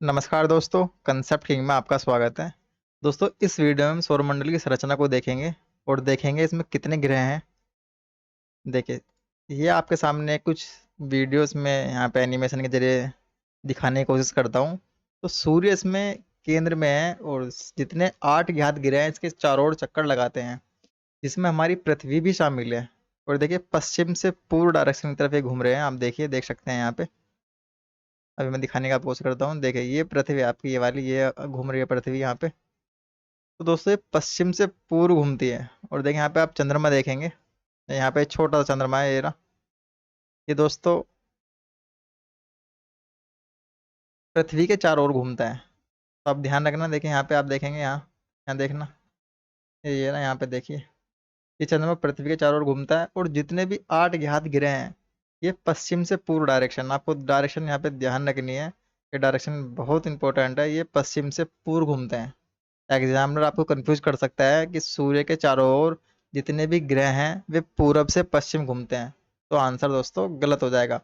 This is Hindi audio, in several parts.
नमस्कार दोस्तों, कंसेप्ट किंग में आपका स्वागत है। दोस्तों, इस वीडियो में हम सौरमंडल की संरचना को देखेंगे और देखेंगे इसमें कितने ग्रह हैं। देखिए, ये आपके सामने कुछ वीडियोस में यहाँ पे एनिमेशन के जरिए दिखाने की कोशिश करता हूँ। तो सूर्य इसमें केंद्र में है और जितने 8 ज्ञात ग्रह हैं इसके चारों ओर चक्कर लगाते हैं, जिसमें हमारी पृथ्वी भी शामिल है। और देखिए, पश्चिम से पूर्व डायरेक्शन की तरफ ये घूम रहे हैं। आप देखिए, देख सकते हैं यहाँ पे। अभी मैं दिखाने का कोशिश करता हूँ। देखिए, ये पृथ्वी आपकी, ये वाली ये घूम रही है पृथ्वी यहाँ पे। तो दोस्तों, ये पश्चिम से पूर्व घूमती है। और देखिए, यहाँ पे आप चंद्रमा देखेंगे। यहाँ पे छोटा सा चंद्रमा है, ये रहा। ये दोस्तों पृथ्वी के चारों ओर घूमता है। तो आप ध्यान रखना। देखिए, यहाँ पे आप देखेंगे, यहाँ यहाँ देखना। ये ना, यहाँ पे देखिए, ये चंद्रमा पृथ्वी के चारों ओर घूमता है। और जितने भी 8 ज्ञात ग्रह हैं, ये पश्चिम से पूर्व डायरेक्शन, आपको डायरेक्शन यहाँ पे ध्यान रखनी है। ये डायरेक्शन बहुत इंपॉर्टेंट है। ये पश्चिम से पूर्व घूमते हैं। एग्जामिनर आपको कंफ्यूज कर सकता है कि सूर्य के चारों ओर जितने भी ग्रह हैं वे पूरब से पश्चिम घूमते हैं। तो आंसर दोस्तों गलत हो जाएगा।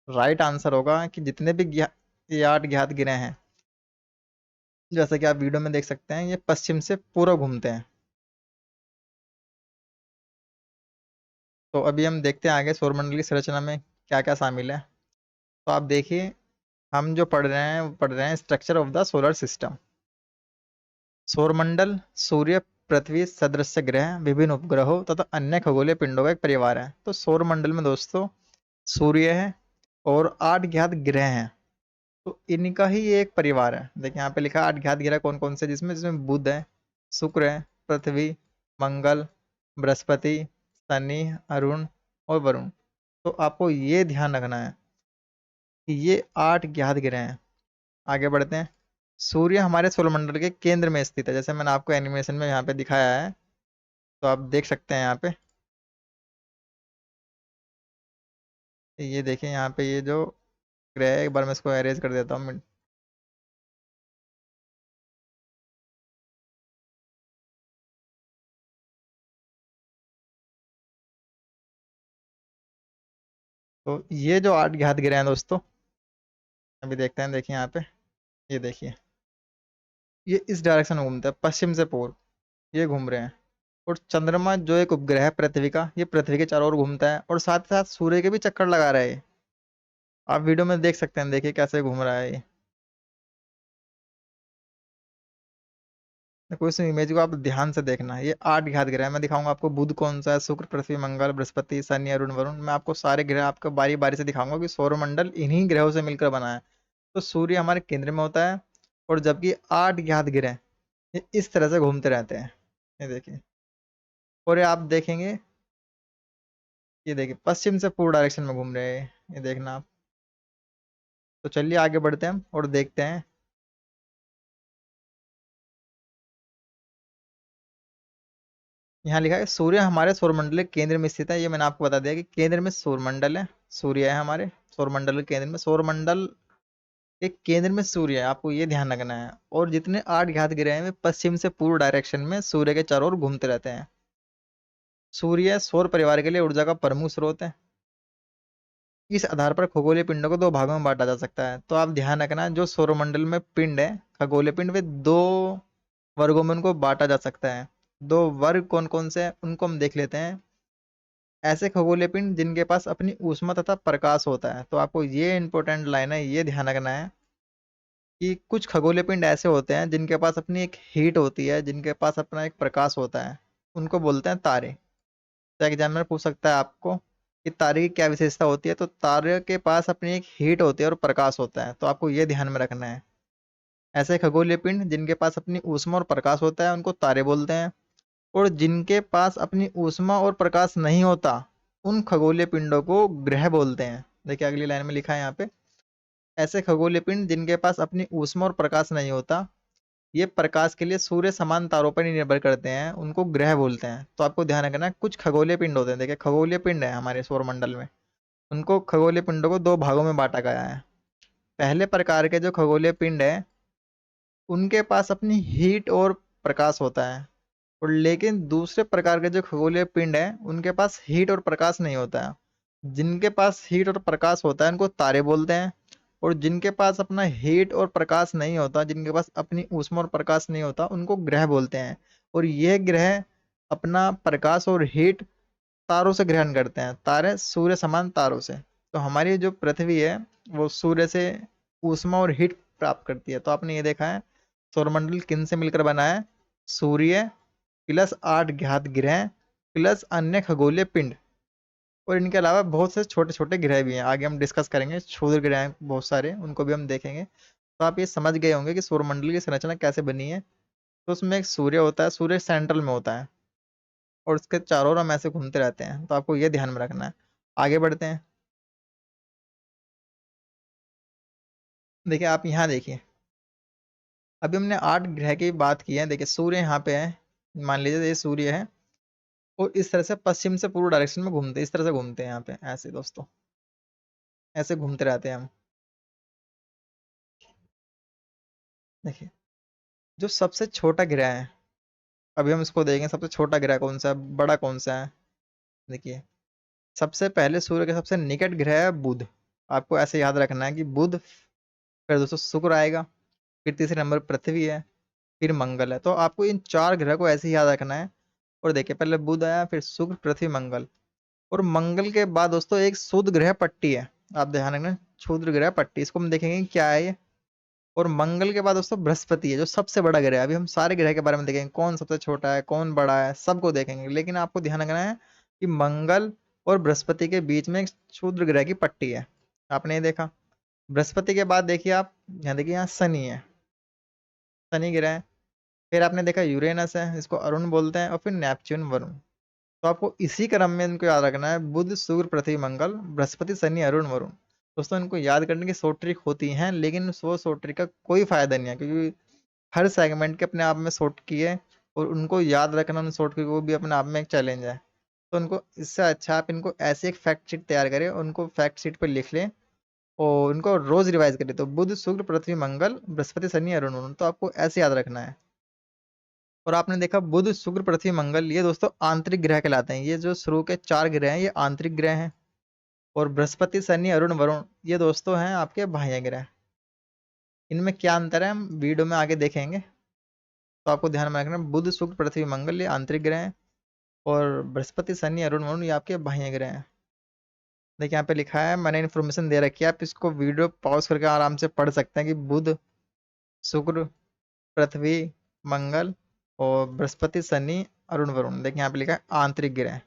राइट आंसर होगा कि जितने भी ये 8 ज्ञात ग्रह हैं, जैसे कि आप वीडियो में देख सकते हैं, ये पश्चिम से पूर्व घूमते हैं। तो अभी हम देखते हैं आगे सौरमंडल की संरचना में क्या क्या शामिल है। तो आप देखिए, हम जो पढ़ रहे हैं वो पढ़ रहे हैं structure of the solar system. सौरमंडल सूर्य, पृथ्वी सदृश ग्रह, विभिन्न उपग्रहों तथा अन्य खगोलीय पिंडों का एक परिवार है। तो सौरमंडल में दोस्तों सूर्य है और 8 ज्ञात ग्रह हैं। तो इनका ही ये एक परिवार है। देखिए, यहाँ पे लिखा है 8 ज्ञात ग्रह कौन कौन से, जिसमें जिसमें बुध है, शुक्र है, पृथ्वी, मंगल, बृहस्पति, शनि, अरुण और वरुण। तो आपको ये ध्यान रखना है कि ये 8 ज्ञात ग्रह हैं। आगे बढ़ते हैं। सूर्य हमारे सौरमंडल के केंद्र में स्थित है, जैसे मैंने आपको एनिमेशन में यहाँ पे दिखाया है। तो आप देख सकते हैं यहाँ पे। ये देखिए, यहाँ पे ये जो ग्रह है, एक बार मैं इसको अरेंज कर देता हूँ। तो ये जो 8 ज्ञात ग्रह हैं दोस्तों, अभी देखते हैं। देखिए यहाँ पे, ये देखिए, ये इस डायरेक्शन में घूमता है, पश्चिम से पूर्व ये घूम रहे हैं। और चंद्रमा जो एक उपग्रह है पृथ्वी का, ये पृथ्वी के चारों ओर घूमता है और साथ ही साथ सूर्य के भी चक्कर लगा रहा है ये। आप वीडियो में देख सकते हैं, देखिए कैसे घूम रहा है ये। देखो, इस इमेज को आप ध्यान से देखना। ये 8 ज्ञात ग्रह है। मैं दिखाऊंगा आपको बुध कौन सा है, शुक्र, पृथ्वी, मंगल, बृहस्पति, शनि, अरुण, वरुण। मैं आपको सारे ग्रह आपको बारी बारी से दिखाऊंगा कि सौरमंडल इन्हीं ग्रहों से मिलकर बना है। तो सूर्य हमारे केंद्र में होता है, और जबकि 8 ज्ञात ग्रह ये इस तरह से घूमते रहते हैं। ये देखिए, और ये आप देखेंगे, ये देखिए पश्चिम से पूर्व डायरेक्शन में घूम रहे हैं। ये देखना आप। तो चलिए आगे बढ़ते हैं हम और देखते हैं। यहाँ लिखा है सूर्य हमारे सौरमंडल के केंद्र में स्थित है। ये मैंने आपको बता दिया कि केंद्र में सौरमंडल है, सूर्य है हमारे सौरमंडल के केंद्र में। सौरमंडल के केंद्र में सूर्य है, आपको ये ध्यान रखना है। और जितने 8 ज्ञात ग्रह हैं वे पश्चिम से पूर्व डायरेक्शन में सूर्य के चारों ओर घूमते रहते हैं। सूर्य सौर परिवार के लिए ऊर्जा का प्रमुख स्रोत है। इस आधार पर खगोलीय पिंडों को 2 भागों में बांटा जा सकता है। तो आप ध्यान रखना, जो सौरमंडल में पिंड है, खगोलीय पिंड, वे 2 वर्गों में उनको बांटा जा सकता है। 2 वर्ग कौन कौन से हैं उनको हम देख लेते हैं। ऐसे खगोलीय पिंड जिनके पास अपनी ऊष्मा तथा प्रकाश होता है। तो आपको ये इंपॉर्टेंट लाइन है, ये ध्यान रखना है कि कुछ खगोलीय पिंड ऐसे होते हैं जिनके पास अपनी एक हीट होती है, जिनके पास अपना एक प्रकाश होता है। उनको बोलते हैं तारे। तो एग्जामिनर पूछ सकता है आपको कि तारे की क्या विशेषता होती है। तो तारे के पास अपनी एक हीट होती है और प्रकाश होता है। तो आपको ये ध्यान में रखना है। ऐसे खगोलीय पिंड जिनके पास अपनी ऊष्मा और प्रकाश होता है उनको तारे बोलते हैं। और जिनके पास अपनी ऊष्मा और प्रकाश नहीं होता, उन खगोलीय पिंडों को ग्रह बोलते हैं। देखिए, अगली लाइन में लिखा है यहाँ पे, ऐसे खगोलीय पिंड जिनके पास अपनी ऊष्मा और प्रकाश नहीं होता, ये प्रकाश के लिए सूर्य समान तारों पर ही निर्भर करते हैं, उनको ग्रह बोलते हैं। तो आपको ध्यान रखना है, कुछ खगोलीय पिंड होते हैं। देखिए, खगोलीय पिंड है हमारे सौरमंडल में, उनको खगोलीय पिंडों को 2 भागों में बांटा गया है। पहले प्रकार के जो खगोलीय पिंड है, उनके पास अपनी हीट और प्रकाश होता है। और लेकिन दूसरे प्रकार के जो खगोलीय पिंड है, उनके पास हीट और प्रकाश नहीं होता है। जिनके पास हीट और प्रकाश होता है उनको तारे बोलते हैं। और जिनके पास अपना हीट और प्रकाश नहीं होता, जिनके पास अपनी ऊष्मा और प्रकाश नहीं होता, उनको ग्रह बोलते हैं। और यह ग्रह अपना प्रकाश और हीट तारों से ग्रहण करते हैं, तारे सूर्य समान तारों से। तो हमारी जो पृथ्वी है वो सूर्य से ऊष्मा और हीट प्राप्त करती है। तो आपने ये देखा है सौरमंडल किन से मिलकर बना है? सूर्य प्लस 8 ज्ञात ग्रह प्लस अन्य खगोलीय पिंड, और इनके अलावा बहुत से छोटे छोटे ग्रह भी हैं। आगे हम डिस्कस करेंगे, क्षुद्र ग्रह हैं बहुत सारे, उनको भी हम देखेंगे। तो आप ये समझ गए होंगे कि सौरमंडल की संरचना कैसे बनी है। तो उसमें एक सूर्य होता है, सूर्य सेंट्रल में होता है, और उसके चारों ओर हम ऐसे घूमते रहते हैं। तो आपको ये ध्यान में रखना है। आगे बढ़ते हैं। देखिए आप यहाँ देखिए, अभी हमने 8 ग्रह की बात की है। देखिए सूर्य यहाँ पे है, मान लीजिए ये सूर्य है, और इस तरह से पश्चिम से पूर्व डायरेक्शन में घूमते हैं, इस तरह से घूमते हैं यहाँ पे ऐसे दोस्तों, ऐसे घूमते रहते हैं हम। देखिए जो सबसे छोटा ग्रह है, अभी हम इसको देखेंगे सबसे छोटा ग्रह कौन सा है, बड़ा कौन सा है। देखिए सबसे पहले सूर्य के सबसे निकट ग्रह है बुध। आपको ऐसे याद रखना है कि बुध, फिर दोस्तों शुक्र आएगा, फिर तीसरे नंबर पृथ्वी है, फिर मंगल है। तो आपको इन 4 ग्रह को ऐसे ही याद रखना है। और देखिए पहले बुध आया, फिर शुक्र, पृथ्वी, मंगल, और मंगल के बाद दोस्तों एक शुद्ध ग्रह पट्टी है। आप ध्यान रखना, क्षुद्र ग्रह पट्टी, इसको हम देखेंगे कि क्या है ये। और मंगल के बाद दोस्तों बृहस्पति है, जो सबसे बड़ा ग्रह है। अभी हम सारे ग्रह के बारे में देखेंगे, कौन सबसे छोटा है, कौन बड़ा है, सबको देखेंगे। लेकिन आपको ध्यान रखना है कि मंगल और बृहस्पति के बीच में एक क्षुद्र ग्रह की पट्टी है। आपने ये देखा। बृहस्पति के बाद देखिए आप, यहाँ देखिए, यहाँ शनि है, शनि ग्रह है। फिर आपने देखा यूरेनस है, इसको अरुण बोलते हैं, और फिर नेपच्यून, वरुण। तो आपको इसी क्रम में इनको याद रखना है, बुध, शुक्र, पृथ्वी, मंगल, बृहस्पति, शनि, अरुण, वरुण। दोस्तों इनको याद करने की सौ ट्रिक होती हैं, लेकिन वो सौ ट्रिक का कोई फायदा नहीं है, क्योंकि हर सेगमेंट के अपने आप में शॉर्ट की है, और उनको याद रखना उन शॉर्ट की को भी अपने आप में एक चैलेंज है। तो उनको इससे अच्छा आप इनको ऐसे एक फैक्ट शीट तैयार करें, उनको फैक्ट शीट पर लिख लें, और उनको रोज रिवाइज करें। तो बुध, शुक्र, पृथ्वी, मंगल, बृहस्पति, शनि, अरुण, वरुण, तो आपको ऐसे याद रखना है। और आपने देखा बुध, शुक्र, पृथ्वी, मंगल, ये दोस्तों आंतरिक ग्रह कहलाते हैं। ये जो शुरू के 4 ग्रह हैं ये आंतरिक ग्रह हैं। और बृहस्पति, शनि, अरुण, वरुण, ये दोस्तों हैं आपके बाह्य ग्रह। इनमें क्या अंतर है हम वीडियो में आगे देखेंगे। तो आपको ध्यान में रखना, बुध, शुक्र, पृथ्वी, मंगल ये आंतरिक ग्रह हैं, और बृहस्पति, शनि, अरुण, वरुण ये आपके बाह्य ग्रह हैं। देखिए यहाँ पे लिखा है, मैंने इन्फॉर्मेशन दे रखी है, आप इसको वीडियो पॉज करके आराम से पढ़ सकते हैं कि बुध, शुक्र, पृथ्वी, मंगल, और बृहस्पति, शनि, अरुण, वरुण। देखिए यहाँ पे लिखा है आंतरिक ग्रह।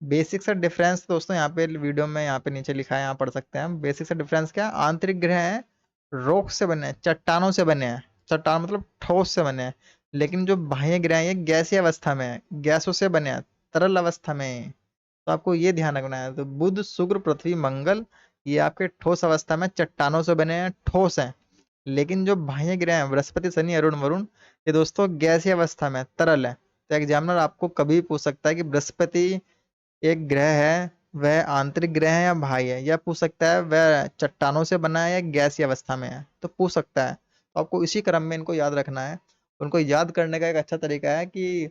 बेसिक सा डिफरेंस दोस्तों यहाँ पे वीडियो में यहाँ पे नीचे लिखा है, यहाँ पढ़ सकते हैं हम। बेसिक सा डिफरेंस क्या है? आंतरिक ग्रह है रॉक से बने हैं, चट्टानों से बने हैं, चट्टान मतलब ठोस से बने हैं। लेकिन जो बाह्य ग्रह हैं ये गैसीय अवस्था में है, गैसों से बने हैं, तरल अवस्था में है। तो आपको ये ध्यान रखना है। तो बुध, शुक्र, पृथ्वी, मंगल ये आपके ठोस अवस्था में चट्टानों से बने हैं, ठोस हैं। लेकिन जो बाह्य ग्रह हैं बृहस्पति, शनि, अरुण, वरुण, ये दोस्तों गैसीय अवस्था में तरल है। तो एग्जामिनर आपको कभी पूछ सकता है कि बृहस्पति एक ग्रह है, वह आंतरिक ग्रह है या बाह्य है, या पूछ सकता है वह चट्टानों से बना है या गैसीय अवस्था में है, तो पूछ सकता है। तो आपको इसी क्रम में इनको याद रखना है। उनको याद करने का एक अच्छा तरीका है कि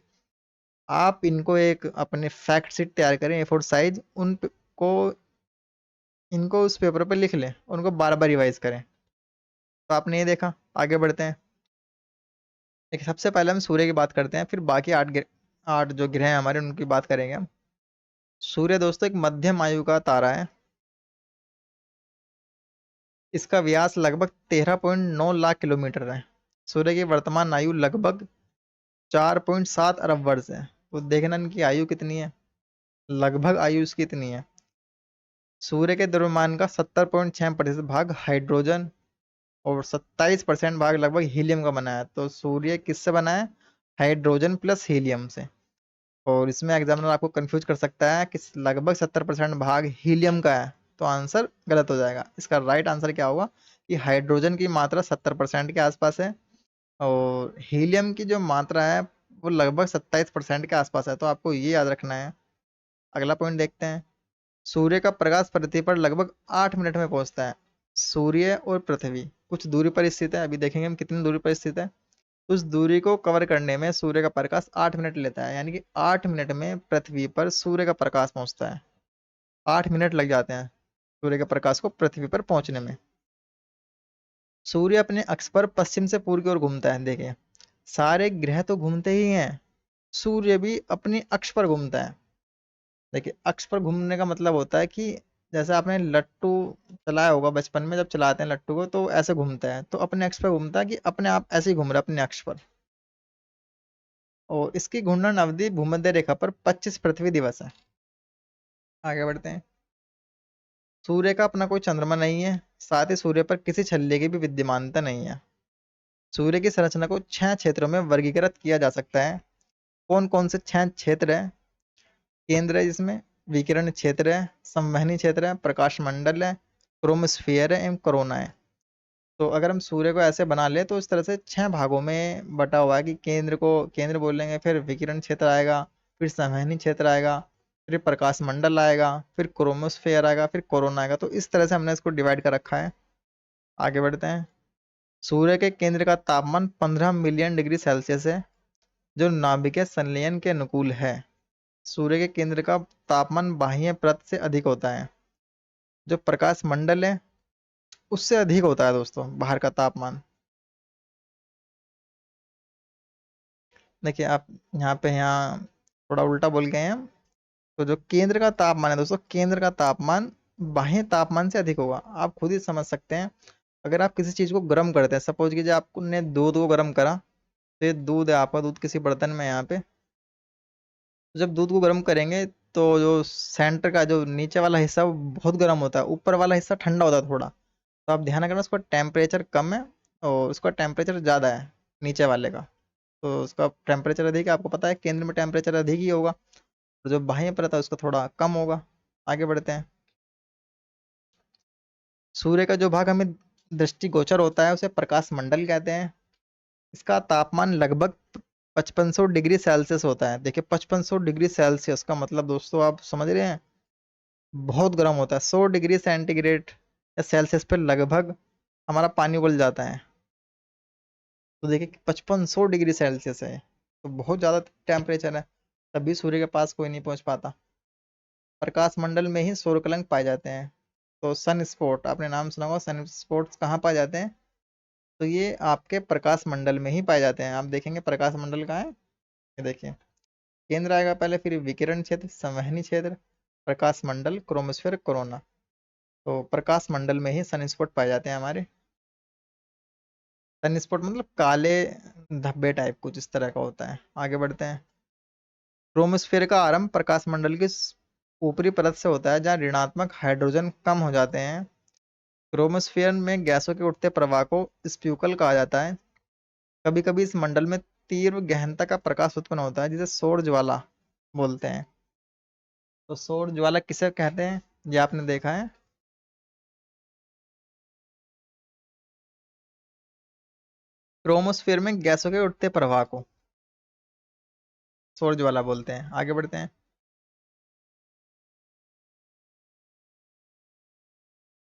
आप इनको एक अपने फैक्ट शीट तैयार करें A4 साइज, को इनको उस पेपर पे लिख लें, उनको बार बार रिवाइज करें। तो आपने ये देखा। आगे बढ़ते हैं। देखिए सबसे पहले हम सूर्य की बात करते हैं, फिर बाकी 8 जो ग्रह हैं हमारे उनकी बात करेंगे हम। सूर्य दोस्तों एक मध्यम आयु का तारा है। इसका व्यास लगभग 13.9 लाख किलोमीटर है। सूर्य की वर्तमान आयु लगभग 4.7 अरब वर्ष है। तो देखना इनकी आयु कितनी है, लगभग आयु इसकी इतनी है। सूर्य के द्रव्यमान का 70.6% भाग हाइड्रोजन और 27% भाग लगभग हीलियम का बना है। तो सूर्य किससे बना है? हाइड्रोजन प्लस हीलियम से। और इसमें एग्जामिनर आपको कंफ्यूज कर सकता है कि लगभग 70% भाग हीलियम का है, तो आंसर गलत हो जाएगा। इसका राइट आंसर क्या होगा कि हाइड्रोजन की मात्रा 70% के आसपास है, और हीलियम की जो मात्रा है वो लगभग 27% के आसपास है। तो आपको ये याद रखना है। अगला पॉइंट देखते हैं। सूर्य का प्रकाश पृथ्वी पर लगभग 8 मिनट में पहुंचता है। सूर्य और पृथ्वी कुछ दूरी पर स्थित है, अभी देखेंगे हम कितनी दूरी पर स्थित है। उस दूरी को कवर करने में सूर्य का प्रकाश 8 मिनट लेता है, यानी कि 8 मिनट में पृथ्वी पर सूर्य का प्रकाश पहुंचता है। 8 मिनट लग जाते हैं। सूर्य के प्रकाश को पृथ्वी पर पहुंचने में। सूर्य अपने अक्ष पर पश्चिम से पूर्व की ओर घूमता है। देखिए, सारे ग्रह तो घूमते ही हैं, सूर्य भी अपनी अक्ष पर घूमता है। देखिए, अक्ष पर घूमने का मतलब होता है कि जैसे आपने लट्टू चलाया होगा बचपन में, जब चलाते हैं लट्टू को तो ऐसे घूमता है, तो अपने अक्ष पर घूमता है कि अपने आप ऐसे ही घूम रहा है अपने अक्ष पर। और इसकी घूर्णन अवधि भूमध्य रेखा पर 25 पृथ्वी दिवस है। आगे बढ़ते हैं। सूर्य का अपना कोई चंद्रमा नहीं है, साथ ही सूर्य पर किसी छल्ले की भी विद्यमानता नहीं है। सूर्य की संरचना को 6 क्षेत्रों में वर्गीकृत किया जा सकता है। कौन कौन से 6 क्षेत्र है? केंद्र है जिसमें, विकिरण क्षेत्र है, संवहनी क्षेत्र है, प्रकाश मंडल है, क्रोमोस्फियर है एवं कोरोना है। तो अगर हम सूर्य को ऐसे बना ले तो इस तरह से 6 भागों में बटा हुआ है कि केंद्र को केंद्र बोलेंगे, फिर विकिरण क्षेत्र आएगा, फिर संवहनी क्षेत्र आएगा, फिर प्रकाश मंडल आएगा, फिर क्रोमोस्फेयर आएगा, फिर कोरोना आएगा। तो इस तरह से हमने इसको डिवाइड कर रखा है। आगे बढ़ते हैं। सूर्य के केंद्र का तापमान 15 मिलियन डिग्री सेल्सियस है, जो नाभिकीय संलयन के अनुकूल है। सूर्य के केंद्र का तापमान बाह्य परत से अधिक होता है, जो प्रकाश मंडल है उससे अधिक होता है दोस्तों बाहर का तापमान। देखिए आप यहाँ थोड़ा उल्टा बोल गए हैं हम। तो जो केंद्र का तापमान है दोस्तों, केंद्र का तापमान बाह्य तापमान से अधिक होगा। आप खुद ही समझ सकते हैं, अगर आप किसी चीज को गर्म करते हैं, सपोज कीजिए आपने दूध को गर्म करा, तो ये दूध है आपका, दूध किसी बर्तन में है यहाँ पे। तो जब दूध को गर्म करेंगे तो जो सेंटर का जो नीचे वाला हिस्सा वो बहुत गर्म होता है, ऊपर वाला हिस्सा ठंडा होता है थोड़ा। तो आप ध्यान रखना उसका टेम्परेचर कम है और उसका टेम्परेचर ज़्यादा है नीचे वाले का। तो उसका टेम्परेचर अधिक है, आपको पता है केंद्र में टेम्परेचर अधिक ही होगा, और जो बाह्य परत है उसका थोड़ा कम होगा। आगे बढ़ते हैं। सूर्य का जो भाग हमें दृष्टिगोचर होता है उसे प्रकाश मंडल कहते हैं। इसका तापमान लगभग 5500 डिग्री सेल्सियस होता है। देखिए 5500 डिग्री सेल्सियस का मतलब दोस्तों आप समझ रहे हैं, बहुत गर्म होता है। 100 डिग्री सेंटीग्रेड या सेल्सियस पे लगभग हमारा पानी उबल जाता है। तो देखिए 5500 डिग्री सेल्सियस है, तो बहुत ज़्यादा टेम्परेचर है, तभी सूर्य के पास कोई नहीं पहुंच पाता। प्रकाश मंडल में ही सूर्यकलंक पाए जाते हैं। तो सन स्पॉट, आपने नाम सुना होगा, सन स्पॉट्स कहाँ पाए जाते हैं? तो ये आपके प्रकाश मंडल में ही पाए जाते हैं। आप देखेंगे प्रकाश मंडल कहाँ है, ये देखिए, केंद्र आएगा पहले, फिर विकिरण क्षेत्र, संवहनी क्षेत्र, प्रकाश मंडल, क्रोमोस्फेयर, कोरोना। तो प्रकाश मंडल में ही सन स्पॉट पाए जाते हैं हमारे। सन स्पॉट मतलब काले धब्बे टाइप कुछ इस तरह का होता है। आगे बढ़ते हैं। क्रोमोस्फेयर का आरंभ प्रकाश मंडल की ऊपरी परत से होता है, जहाँ ऋणात्मक हाइड्रोजन कम हो जाते हैं। क्रोमोस्फेयर में गैसों के उठते प्रवाह को स्प्यूकल कहा जाता है। कभी कभी इस मंडल में तीव्र गहनता का प्रकाश उत्पन्न होता है, जिसे सौर ज्वाला बोलते हैं। तो सौर ज्वाला किसे कहते हैं, ये आपने देखा है। क्रोमोस्फेयर में गैसों के उठते प्रवाह को सौर ज्वाला बोलते हैं। आगे बढ़ते हैं।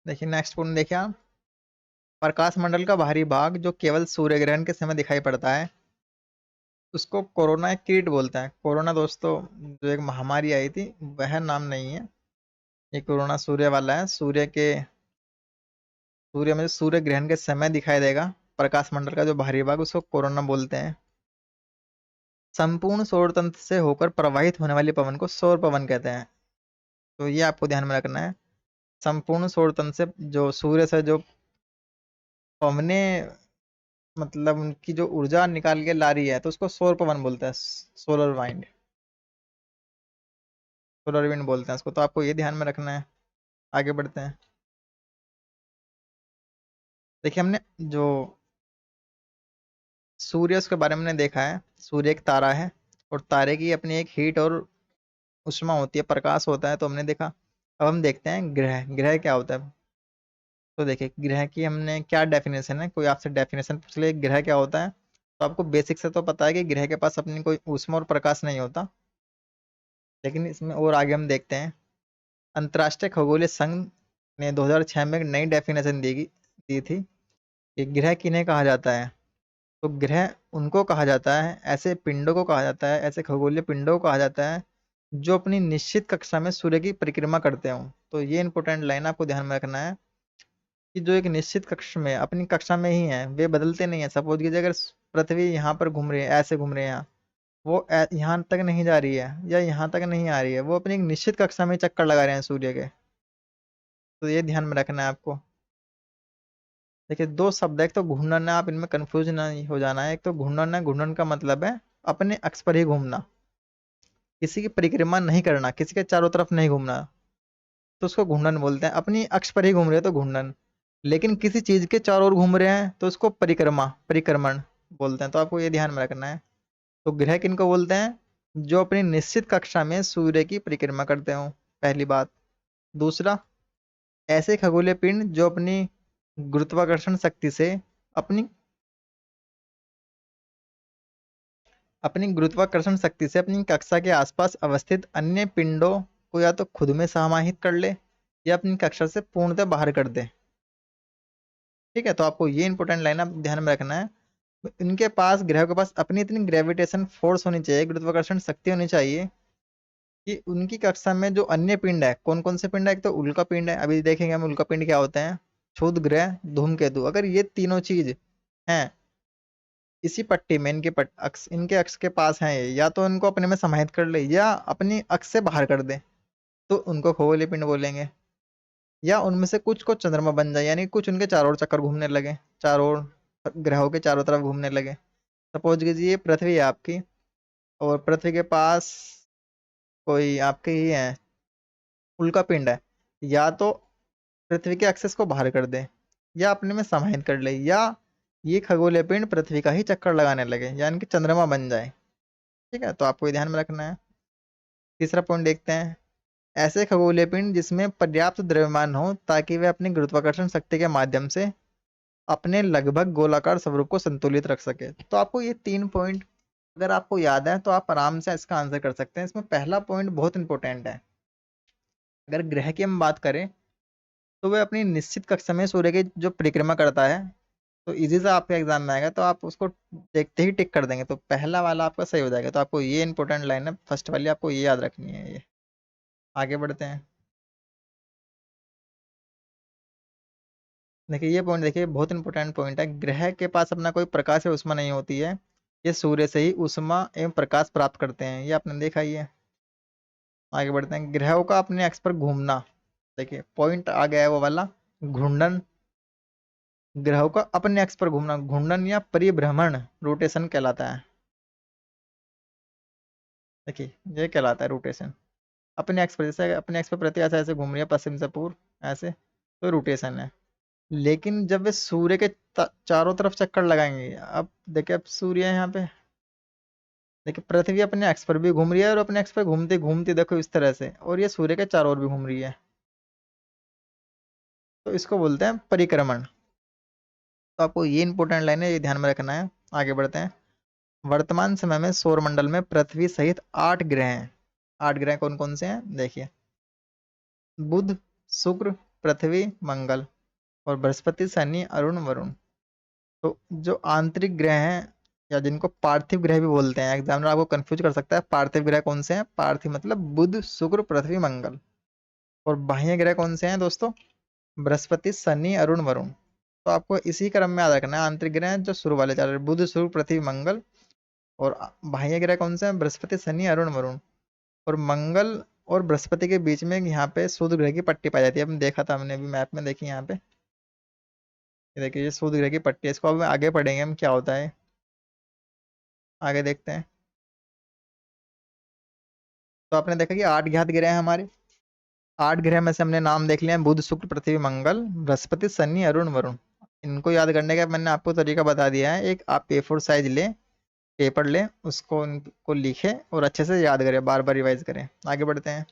देखिए नेक्स्ट पॉइंट देखिए आप, प्रकाश मंडल का बाहरी भाग जो केवल सूर्य ग्रहण के समय दिखाई पड़ता है, उसको कोरोना कीट बोलते हैं। कोरोना दोस्तों जो एक महामारी आई थी वह नाम नहीं है, ये कोरोना सूर्य वाला है। सूर्य में सूर्य ग्रहण के समय दिखाई देगा प्रकाश मंडल का जो बाहरी भाग, उसको कोरोना बोलते हैं। संपूर्ण सौर तंत्र से होकर प्रवाहित होने वाले पवन को सौर पवन कहते हैं। तो ये आपको ध्यान में रखना है। संपूर्ण सौर तंत्र से जो सूर्य से जो पवने, मतलब उनकी जो ऊर्जा निकाल के ला रही है, तो उसको सौर पवन बोलते हैं, सोलर वाइंड, सोलर विंड बोलते हैं उसको। तो आपको ये ध्यान में रखना है। आगे बढ़ते हैं। देखिए हमने जो सूर्य उसके बारे में हमने देखा है, सूर्य एक तारा है और तारे की अपनी एक हीट और उष्मा होती है, प्रकाश होता है, तो हमने देखा। अब हम देखते हैं ग्रह, ग्रह क्या होता है। तो देखिए ग्रह की हमने क्या डेफिनेशन है, कोई आपसे डेफिनेशन पूछ ले ग्रह क्या होता है, तो आपको बेसिक से तो पता है कि ग्रह के पास अपनी कोई ऊष्मा और प्रकाश नहीं होता। लेकिन इसमें और आगे हम देखते हैं। अंतर्राष्ट्रीय खगोलीय संघ ने 2006 में एक नई डेफिनेशन दी थी कि ग्रह किन्हें कहा जाता है। तो ग्रह उनको कहा जाता है, ऐसे पिंडों को कहा जाता है, ऐसे खगोलीय पिंडों को कहा जाता है जो अपनी निश्चित कक्षा में सूर्य की परिक्रमा करते हों। तो ये इंपॉर्टेंट लाइन आपको ध्यान में रखना है कि जो एक निश्चित कक्ष में अपनी कक्षा में ही है, वे बदलते नहीं है। सपोज कीजिए अगर पृथ्वी यहाँ पर घूम रही है, ऐसे घूम रहे हैं यहाँ, वो यहाँ तक नहीं जा रही है या यहाँ तक नहीं आ रही है, वो अपनी एक निश्चित कक्षा में चक्कर लगा रहे हैं सूर्य के। तो ये ध्यान में रखना है आपको। देखिए दो शब्द है, एक तो घूर्णन है, आप इनमें कंफ्यूज नहीं हो जाना है। एक तो घूर्णन है, घूर्णन का मतलब है अपने अक्ष पर ही घूमना, किसी की परिक्रमा नहीं करना, किसी के चारों तरफ नहीं घूमना, तो उसको घूर्णन बोलते हैं। अपनी अक्ष पर ही घूम रहे हैं तो घूर्णन, लेकिन किसी चीज के चारों ओर घूम रहे हैं तो उसको परिक्रमा, परिक्रमण बोलते हैं। तो आपको ये ध्यान में रखना है। तो ग्रह किनको बोलते हैं? जो अपनी निश्चित कक्षा में सूर्य की परिक्रमा करते हो, पहली बात। दूसरा, ऐसे खगोलीय पिंड जो अपनी गुरुत्वाकर्षण शक्ति से अपनी अपनी गुरुत्वाकर्षण शक्ति से अपनी कक्षा के आसपास अवस्थित अन्य पिंडों को या तो खुद में समाहित कर ले या अपनी कक्षा से पूर्णतः बाहर कर दे। ठीक है, तो आपको ये इंपॉर्टेंट लाइन आप ध्यान में रखना है। इनके पास, ग्रह के पास अपनी इतनी ग्रेविटेशन फोर्स होनी चाहिए, गुरुत्वाकर्षण शक्ति होनी चाहिए कि उनकी कक्षा में जो अन्य पिंड है, कौन कौन से पिंड है? एक तो उल्का पिंड है, अभी देखेंगे हम उल्का पिंड क्या होते हैं, क्षुद्र ग्रह, धूमकेतु। अगर ये तीनों चीज हैं इसी पट्टी में, इनके अक्ष के पास हैं ये, या तो इनको अपने में समाहित कर ले या अपनी अक्ष से बाहर कर दे, तो उनको खगोलीय पिंड बोलेंगे। या उनमें से कुछ को चंद्रमा बन जाए, यानी कुछ उनके चारों ओर चक्कर घूमने लगे, चारों ओर, ग्रहों के चारों तरफ घूमने लगे। सपोज कीजिए पृथ्वी है आपकी, और पृथ्वी के पास कोई आपके ही है उल्का पिंड है, या तो पृथ्वी के एक्सेस को बाहर कर दे या अपने में समाहित कर ले, या ये खगोलीय पिंड पृथ्वी का ही चक्कर लगाने लगे, यानी कि चंद्रमा बन जाए। ठीक है, तो आपको ये ध्यान में रखना है। तीसरा पॉइंट देखते हैं। ऐसे खगोलीय पिंड जिसमें पर्याप्त द्रव्यमान हो ताकि वे अपनी गुरुत्वाकर्षण शक्ति के माध्यम से अपने लगभग गोलाकार स्वरूप को संतुलित रख सके। तो आपको ये 3 पॉइंट अगर आपको याद है तो आप आराम से इसका आंसर कर सकते हैं। इसमें पहला पॉइंट बहुत इंपॉर्टेंट है। अगर ग्रह की हम बात करें तो वह अपनी निश्चित कक्षा में सूर्य की जो परिक्रमा करता है, तो इजी सा आपके एग्जाम में आएगा, तो आप उसको देखते ही टिक कर देंगे, तो पहला वाला आपका सही हो जाएगा। तो आपको ये इंपॉर्टेंट लाइन है, फर्स्ट वाली आपको ये याद रखनी है। ये आगे बढ़ते हैं। देखिए ये पॉइंट, देखिए बहुत इंपॉर्टेंट पॉइंट है। ग्रह के पास अपना कोई प्रकाश या ऊष्मा नहीं होती है, ये सूर्य से ही ऊष्मा एवं प्रकाश प्राप्त करते हैं, ये आपने देखा ही है। आगे बढ़ते हैं। ग्रहों का अपने अक्ष पर घूमना, देखिए पॉइंट आ गया है वो वाला, घूर्णन। ग्रहों का अपने अक्ष पर घूमना घूर्णन या परिभ्रमण, रोटेशन कहलाता है। देखिए ये कहलाता है रोटेशन। अपने अक्ष पर, जैसे अपने अक्ष पर पृथ्वी ऐसे ऐसे घूम रही है पश्चिम से पूर्व, ऐसे, तो रोटेशन है। लेकिन जब वे सूर्य के चारों तरफ चक्कर लगाएंगे, अब देखिए अब सूर्य है यहाँ पे, देखिए पृथ्वी अपने अक्ष पर भी घूम रही है और अपने अक्ष पर घूमती घूमती देखो इस तरह से, और ये सूर्य के चारों ओर भी घूम रही है, तो इसको बोलते हैं परिक्रमण। तो आपको ये इंपॉर्टेंट लाइन है, ये ध्यान में रखना है। आगे बढ़ते हैं। वर्तमान समय में सौरमंडल में पृथ्वी सहित 8 ग्रह हैं। 8 ग्रह कौन कौन से हैं? देखिए, बुध, शुक्र, पृथ्वी, मंगल, और बृहस्पति, शनि, अरुण, वरुण। तो जो आंतरिक ग्रह हैं, या जिनको पार्थिव ग्रह भी बोलते हैं, एग्जामिनर आपको कंफ्यूज कर सकता है। पार्थिव ग्रह कौन से हैं? पार्थिव मतलब बुध, शुक्र, पृथ्वी, मंगल। और बाह्य ग्रह कौन से हैं दोस्तों? बृहस्पति, शनि, अरुण, वरुण। तो आपको इसी क्रम में याद रखना है। आंतरिक ग्रह हैं जो शुरू वाले चार, बुध, शुक्र, पृथ्वी, मंगल। और बाह्य ग्रह कौन से हैं? बृहस्पति, शनि, अरुण, वरुण। और मंगल और बृहस्पति के बीच में यहाँ पे सूर्य ग्रह की पट्टी पाई जाती है। हमने देखा था, हमने अभी मैप में देखी यहाँ पे, ये देखिए ये सूर्य ग्रह की पट्टी है। इसको अब आगे पढ़ेंगे हम क्या होता है, आगे देखते हैं। तो आपने देखा कि 8 ज्ञात ग्रह हैं हमारे। 8 ग्रह में से हमने नाम देख लिया, बुध, शुक्र, पृथ्वी, मंगल, बृहस्पति, शनि, अरुण, वरुण। इनको याद करने का मैंने आपको तरीका बता दिया है। एक आप A4 साइज ले, पेपर ले, उसको इनको लिखे और अच्छे से याद करें, बार बार रिवाइज करें। आगे बढ़ते हैं।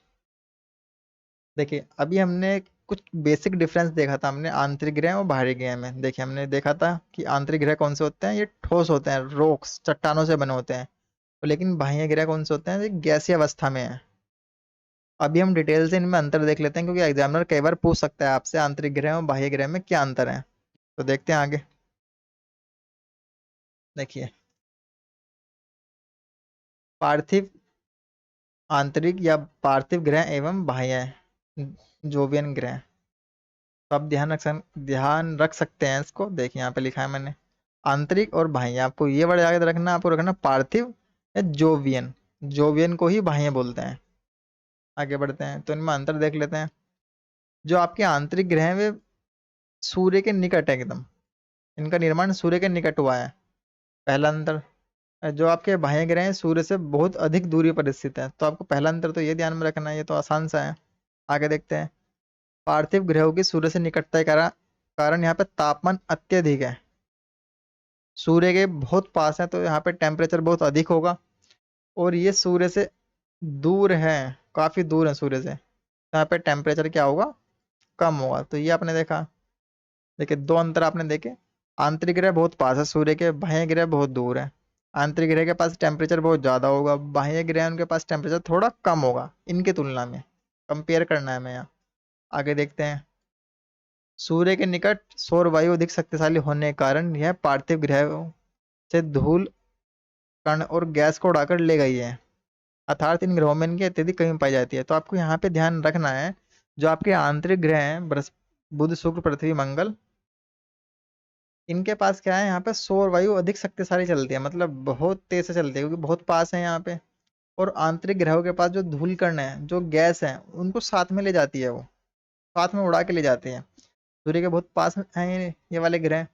देखिए अभी हमने कुछ बेसिक डिफरेंस देखा था, हमने आंतरिक ग्रह और बाहरी ग्रह में। देखिए हमने देखा था कि आंतरिक ग्रह कौन से होते हैं, ये ठोस होते हैं, रॉक्स, चट्टानों से बने होते हैं। लेकिन बाह्य ग्रह कौन से होते हैं? ये गैसीय अवस्था में है। अभी हम डिटेल से इनमें अंतर देख लेते हैं, क्योंकि एग्जामिनर कई बार पूछ सकता है आपसे आंतरिक ग्रह और बाह्य ग्रह में क्या अंतर है। तो देखते हैं आगे। देखिए पार्थिव, आंतरिक या पार्थिव ग्रह एवं बाह्य है। जोवियन ग्रह। तो आप ध्यान रख सकते हैं इसको। देखिए यहाँ पे लिखा है मैंने, आंतरिक और बाह्य। आपको ये वर्ड याद रखना, आपको रखना पार्थिव या जोवियन। जोवियन को ही बाह्य बोलते हैं। आगे बढ़ते हैं तो इनमें अंतर देख लेते हैं। जो आपके आंतरिक ग्रह हैं वे सूर्य के निकट है एकदम, इनका निर्माण सूर्य के निकट हुआ है, पहला अंतर। जो आपके बाह्य ग्रह हैं सूर्य से बहुत अधिक दूरी पर स्थित है। तो आपको पहला अंतर तो ये ध्यान में रखना है, ये तो आसान सा है। आगे देखते हैं। पार्थिव ग्रहों की सूर्य से निकटता के कारण कारण यहाँ पे तापमान अत्यधिक है। सूर्य के बहुत पास है तो यहाँ पे टेम्परेचर बहुत अधिक होगा। और ये सूर्य से दूर है, काफी दूर है सूर्य से, तो यहाँ पे टेम्परेचर क्या होगा, कम होगा। तो ये आपने देखा। देखिए दो अंतर आपने देखे। आंतरिक ग्रह बहुत पास है सूर्य के, बाह्य ग्रह बहुत दूर है। आंतरिक ग्रह के पास टेम्परेचर बहुत ज्यादा होगा, बाह्य ग्रह उनके पास टेम्परेचर थोड़ा कम होगा इनकी तुलना में। कंपेयर करना है हमें यहाँ। आगे देखते हैं। सूर्य के निकट सौर वायु अधिक शक्तिशाली होने के कारण यह पार्थिव ग्रह से धूल, कण और गैस को उड़ाकर ले गई है। अर्थात इन ग्रहों में इनकी अत्यधिक कमी पाई जाती है। तो आपको यहाँ पे ध्यान रखना है, जो आपके आंतरिक ग्रह हैं बुध शुक्र पृथ्वी मंगल, इनके पास क्या है, यहाँ पे सौर वायु अधिक शक्तिशाली चलती है, मतलब बहुत तेज से चलती है क्योंकि बहुत पास है यहाँ पे। और आंतरिक ग्रहों के पास जो धूल कण है, जो गैस है, उनको साथ में ले जाती है, वो साथ में उड़ा के ले जाते हैं। सूर्य के बहुत पास में हैं ये वाले ग्रह।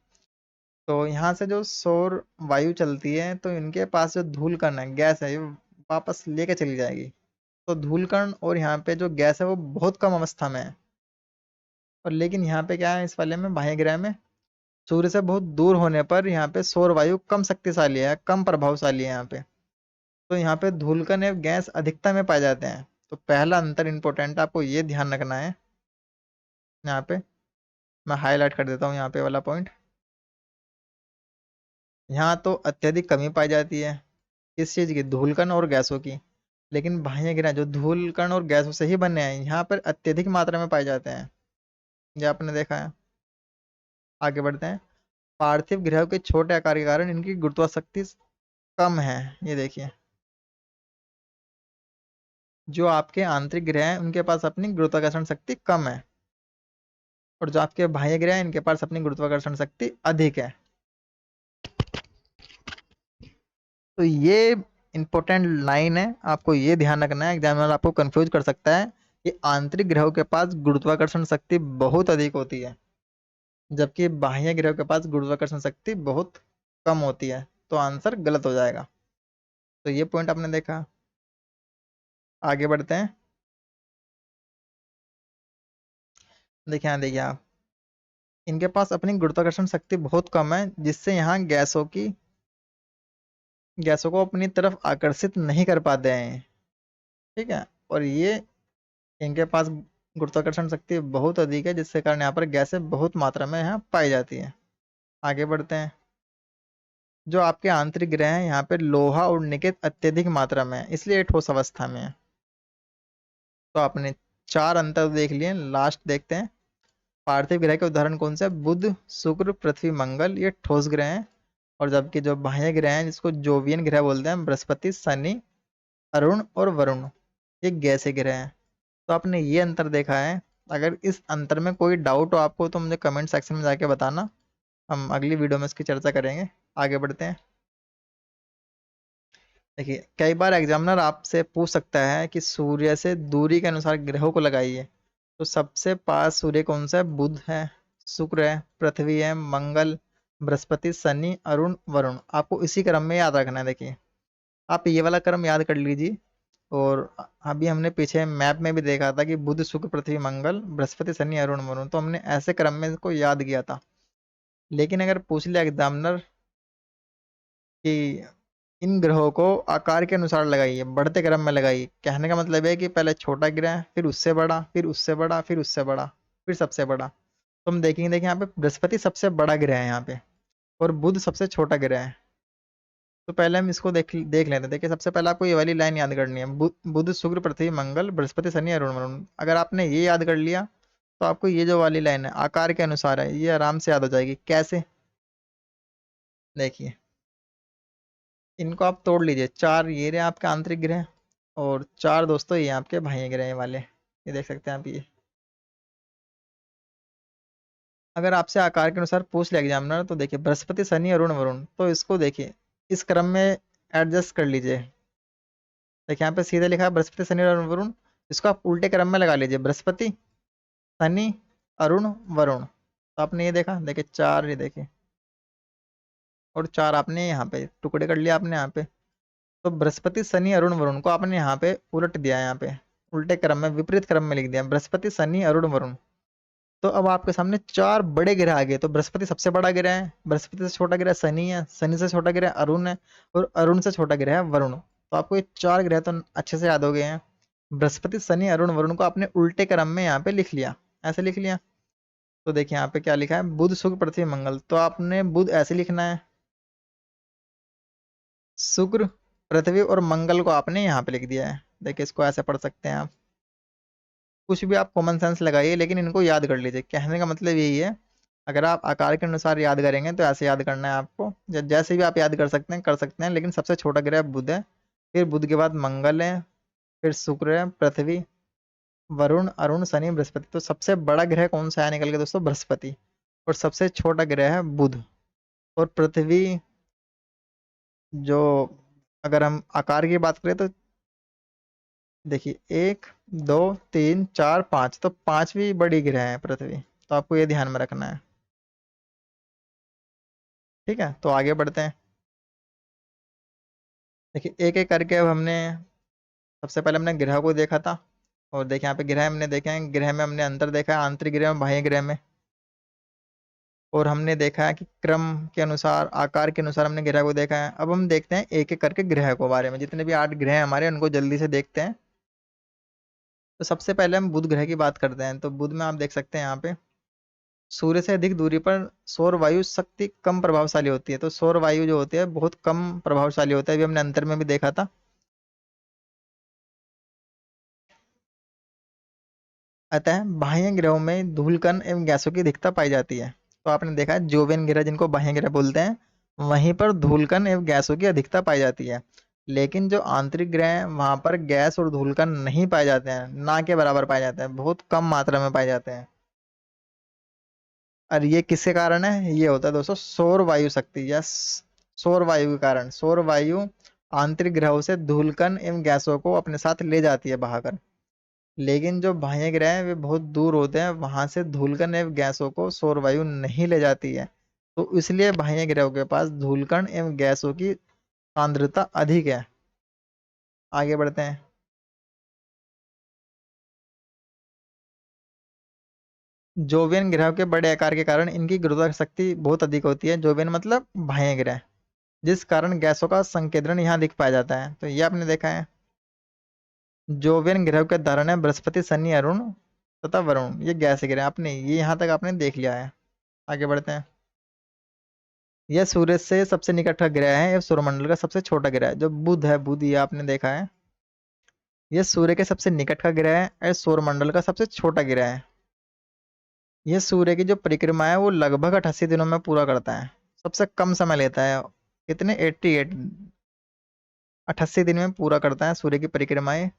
तो यहाँ से जो सौर वायु चलती है तो इनके पास जो धूल कण है, गैस है, ये वापस लेके चली जाएगी। तो धूल कण और यहाँ पे जो गैस है वो बहुत कम अवस्था में है। और लेकिन यहाँ पे क्या है, इस वाले में बाह्य ग्रह में सूर्य से बहुत दूर होने पर यहाँ पे सौर वायु कम शक्तिशाली है, कम प्रभावशाली है यहाँ पे। तो यहाँ पे धूलकण एवं गैस अधिकता में पाए जाते हैं। तो पहला अंतर इंपॉर्टेंट, आपको ये ध्यान रखना है। यहाँ पे मैं हाईलाइट कर देता हूँ यहाँ पे वाला पॉइंट। यहाँ तो अत्यधिक कमी पाई जाती है, किस चीज की, धूलकण और गैसों की। लेकिन बाह्य ग्रह जो धूलकण और गैसों से ही बने हैं, यहाँ पर अत्यधिक मात्रा में पाए जाते हैं। ये आपने देखा है। आगे बढ़ते हैं। पार्थिव ग्रहों के छोटे आकार के कारण इनकी गुरुत्वाकर्षण शक्ति कम है। ये देखिए, जो आपके आंतरिक ग्रह हैं उनके पास अपनी गुरुत्वाकर्षण शक्ति कम है, और जो आपके बाह्य ग्रह हैं इनके पास अपनी गुरुत्वाकर्षण शक्ति अधिक है। तो ये इंपॉर्टेंट लाइन है, आपको ये ध्यान रखना है, एग्जामिनर आपको कंफ्यूज कर सकता है कि आंतरिक ग्रहों के पास गुरुत्वाकर्षण शक्ति बहुत अधिक होती है, जबकि बाह्य ग्रहों के पास गुरुत्वाकर्षण शक्ति बहुत कम होती है। तो आंसर गलत हो जाएगा। तो ये पॉइंट आपने देखा। आगे बढ़ते हैं। देखिए यहाँ देखिए आप, इनके पास अपनी गुरुत्वाकर्षण शक्ति बहुत कम है, जिससे यहाँ गैसों को अपनी तरफ आकर्षित नहीं कर पाते हैं। ठीक है। और ये इनके पास गुरुत्वाकर्षण शक्ति बहुत अधिक है, जिसके कारण यहाँ पर गैसें बहुत मात्रा में यहाँ पाई जाती है। आगे बढ़ते हैं। जो आपके आंतरिक ग्रह हैं यहाँ पे लोहा और निकेत अत्यधिक मात्रा में है, इसलिए ये ठोस अवस्था में है। तो आपने चार अंतर देख लिए, लास्ट देखते हैं। पार्थिव ग्रह के उदाहरण कौन से हैं? बुध शुक्र पृथ्वी मंगल, ये ठोस ग्रह हैं। और जबकि जो बाह्य ग्रह हैं जिसको जोवियन ग्रह बोलते हैं, बृहस्पति शनि अरुण और वरुण, ये गैसीय ग्रह हैं। तो आपने ये अंतर देखा है। अगर इस अंतर में कोई डाउट हो आपको तो मुझे कमेंट सेक्शन में जाके बताना, हम अगली वीडियो में इसकी चर्चा करेंगे। आगे बढ़ते हैं। देखिए कई बार एग्जामिनर आपसे पूछ सकता है कि सूर्य से दूरी के अनुसार ग्रहों को लगाइए। तो सबसे पास सूर्य कौन सा है? बुध है, शुक्र है, पृथ्वी है, मंगल, बृहस्पति, शनि, अरुण, वरुण। आपको इसी क्रम में याद रखना है। देखिए आप ये वाला क्रम याद कर लीजिए। और अभी हमने पीछे मैप में भी देखा था कि बुध शुक्र पृथ्वी मंगल बृहस्पति शनि अरुण वरुण, तो हमने ऐसे क्रम में इसको याद किया था। लेकिन अगर पूछ लिया एग्जामिनर कि इन ग्रहों को आकार के अनुसार लगाइए, बढ़ते क्रम में लगाइए, कहने का मतलब है कि पहले छोटा ग्रह, फिर उससे बड़ा, फिर उससे बड़ा, फिर उससे बड़ा, फिर सबसे बड़ा। तो हम देखेंगे, देखिए यहाँ पे बृहस्पति सबसे बड़ा ग्रह है यहाँ पे, और बुध सबसे छोटा ग्रह है। तो पहले हम इसको देख देख लेते हैं। देखिए सबसे पहले आपको ये वाली लाइन याद करनी है, बुध शुक्र पृथ्वी मंगल बृहस्पति शनि अरुण वरुण। अगर आपने ये याद कर लिया तो आपको ये जो वाली लाइन है आकार के अनुसार है, ये आराम से याद हो जाएगी। कैसे? देखिए इनको आप तोड़ लीजिए, चार ये रहे आपके आंतरिक ग्रह, और चार दोस्तों ये आपके बाह्य ग्रह वाले। ये देख सकते हैं आप ये। अगर आपसे आकार के अनुसार पूछ लिया एग्जामिनर तो देखिए बृहस्पति शनि अरुण वरुण, तो इसको देखिए इस क्रम में एडजस्ट कर लीजिए। देखिए यहाँ पे सीधे लिखा है बृहस्पति शनि अरुण वरुण, इसको आप उल्टे क्रम में लगा लीजिए, बृहस्पति शनि अरुण वरुण। तो आपने ये देखा, देखिए चार, ये देखिए, और चार आपने यहाँ पे टुकड़े कर लिया आपने यहाँ पे। तो बृहस्पति शनि अरुण वरुण को आपने यहाँ पे उलट दिया, यहाँ पे उल्टे क्रम में विपरीत क्रम में लिख दिया, बृहस्पति शनि अरुण वरुण। तो अब आपके सामने चार बड़े ग्रह आ गए। तो बृहस्पति सबसे बड़ा ग्रह है, बृहस्पति से छोटा ग्रह शनि है, शनि से छोटा ग्रह अरुण है, और अरुण से छोटा ग्रह है वरुण। तो आपको ये चार ग्रह तो अच्छे से याद हो गए हैं। बृहस्पति शनि अरुण वरुण को आपने उल्टे क्रम में यहाँ पे लिख लिया, ऐसे लिख लिया। तो देखिए यहाँ पे क्या लिखा है, बुध शुक्र पृथ्वी मंगल, तो आपने बुध ऐसे लिखना है, शुक्र पृथ्वी और मंगल को आपने यहाँ पे लिख दिया है। देखिए इसको ऐसे पढ़ सकते हैं आप, कुछ भी आप कॉमन सेंस लगाइए लेकिन इनको याद कर लीजिए। कहने का मतलब यही है, अगर आप आकार के अनुसार याद करेंगे तो ऐसे याद करना है आपको, जैसे भी आप याद कर सकते हैं, लेकिन सबसे छोटा ग्रह बुध है, फिर बुध के बाद मंगल है, फिर शुक्र है, पृथ्वी, वरुण, अरुण, शनि, बृहस्पति। तो सबसे बड़ा ग्रह कौन सा है निकल के दोस्तों, बृहस्पति, और सबसे छोटा ग्रह है बुध। और पृथ्वी, जो अगर हम आकार की बात करें तो देखिए एक, दो, तीन, चार, पाँच, तो पांचवी बड़ी ग्रह है पृथ्वी। तो आपको ये ध्यान में रखना है। ठीक है, तो आगे बढ़ते हैं। देखिए एक एक करके अब हमने, सबसे पहले हमने ग्रह को देखा था, और देखिए यहाँ पे ग्रह हमने देखे हैं, ग्रह में हमने अंतर देखा है आंतरिक ग्रह में बाह्य ग्रह में। और हमने देखा है कि क्रम के अनुसार आकार के अनुसार हमने ग्रह को देखा है। अब हम देखते हैं एक एक करके ग्रह को बारे में, जितने भी 8 ग्रह हैं हमारे उनको जल्दी से देखते हैं। तो सबसे पहले हम बुध ग्रह की बात करते हैं। तो बुध में आप देख सकते हैं यहाँ पे सूर्य से अधिक दूरी पर सौर वायु शक्ति कम प्रभावशाली होती है। तो सौर वायु जो होती है बहुत कम प्रभावशाली होता है, अभी हमने अंतर में भी देखा था। अतः बाह्य ग्रहों में धूलकण एवं गैसों की अधिकता पाई जाती है। तो आपने देखा है जोवियन ग्रह जिनको बाह्य ग्रह बोलते हैं, वहीं पर धूलकण एवं गैसों की अधिकता पाई जाती है। लेकिन जो आंतरिक ग्रह हैं वहां पर गैस और धूलकण नहीं पाए जाते हैं, ना के बराबर पाए जाते हैं, बहुत कम मात्रा में पाए जाते हैं। और ये किसके कारण है, ये होता है दोस्तों सौर वायु शक्ति या सौर वायु के कारण। सौर वायु आंतरिक ग्रहों से धूलकण एवं गैसों को अपने साथ ले जाती है बहाकर। लेकिन जो बाह्य ग्रह हैं वे बहुत दूर होते हैं, वहां से धूलकण एवं गैसों को सौर वायु नहीं ले जाती है। तो इसलिए बाह्य ग्रहों के पास धूलकण एवं गैसों की सांद्रता अधिक है। आगे बढ़ते हैं। जोवियन ग्रह के बड़े आकार के कारण इनकी गुरुत्वाकर्षण शक्ति बहुत अधिक होती है। जोवियन मतलब बाह्य ग्रह, जिस कारण गैसों का संकेंद्रण यहाँ दिख पाया जाता है। तो ये आपने देखा है। जोवियन ग्रह के उदाहरण है बृहस्पति, शनि, अरुण तथा वरुण, ये गैस ग्रह। आपने ये यहाँ तक आपने देख लिया है। आगे बढ़ते हैं। यह सूर्य से सबसे निकट का ग्रह है, यह सौरमंडल का सबसे छोटा ग्रह है। जो बुध है, बुध ये आपने देखा है, यह सूर्य के सबसे निकट का ग्रह है और सौरमंडल का सबसे छोटा ग्रह है। यह सूर्य की जो परिक्रमा है वो लगभग 88 दिनों में पूरा करता है, सबसे कम समय लेता है। कितने, 88, 88 दिन में पूरा करता है सूर्य की परिक्रमाएं।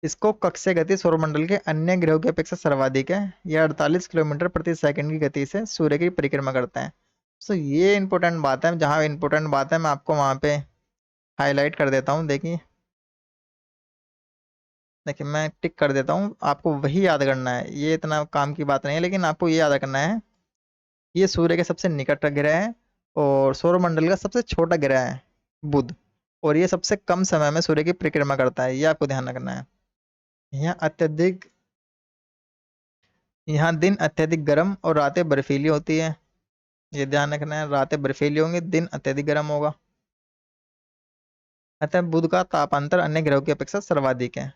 इसको कक्षीय गति सौरमंडल के अन्य ग्रहों की अपेक्षा सर्वाधिक है। यह 48 किलोमीटर प्रति सेकंड की गति से सूर्य की परिक्रमा करता है। तो ये इंपॉर्टेंट बात है, जहाँ इंपॉर्टेंट बात है मैं आपको वहां पे हाईलाइट कर देता हूँ। देखिए, देखिए मैं टिक कर देता हूँ, आपको वही याद करना है। ये इतना काम की बात नहीं है, लेकिन आपको ये याद करना है, ये सूर्य के सबसे निकट का ग्रह है और सौरमंडल का सबसे छोटा ग्रह है बुध, और ये सबसे कम समय में सूर्य की परिक्रमा करता है। ये आपको ध्यान रखना है। यहाँ अत्यधिक, यहाँ दिन अत्यधिक गर्म और रातें बर्फीली होती है। ये ध्यान रखना है, रातें बर्फीली होंगी, दिन अत्यधिक गर्म होगा। अतः बुध का तापांतर अन्य ग्रहों की अपेक्षा सर्वाधिक है।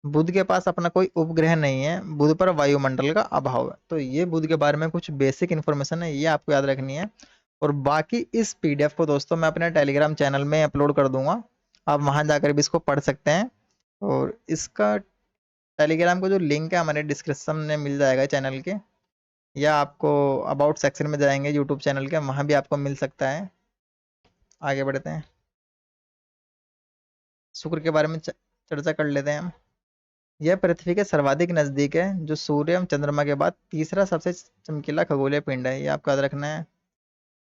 बुध के पास अपना कोई उपग्रह नहीं है, बुध पर वायुमंडल का अभाव है। तो ये बुध के बारे में कुछ बेसिक इन्फॉर्मेशन है, ये आपको याद रखनी है। और बाकी इस पीडीएफ को दोस्तों मैं अपने टेलीग्राम चैनल में अपलोड कर दूंगा, आप वहां जाकर भी इसको पढ़ सकते हैं। और इसका टेलीग्राम का जो लिंक है हमारे डिस्क्रिप्शन में मिल जाएगा चैनल के, या आपको अबाउट सेक्शन में जाएंगे यूट्यूब चैनल के, वहां भी आपको मिल सकता है। आगे बढ़ते हैं, शुक्र के बारे में चर्चा कर लेते हैं हम। यह पृथ्वी के सर्वाधिक नजदीक है, जो सूर्य एवं चंद्रमा के बाद तीसरा सबसे चमकीला खगोलीय पिंड है। ये आपको याद रखना है।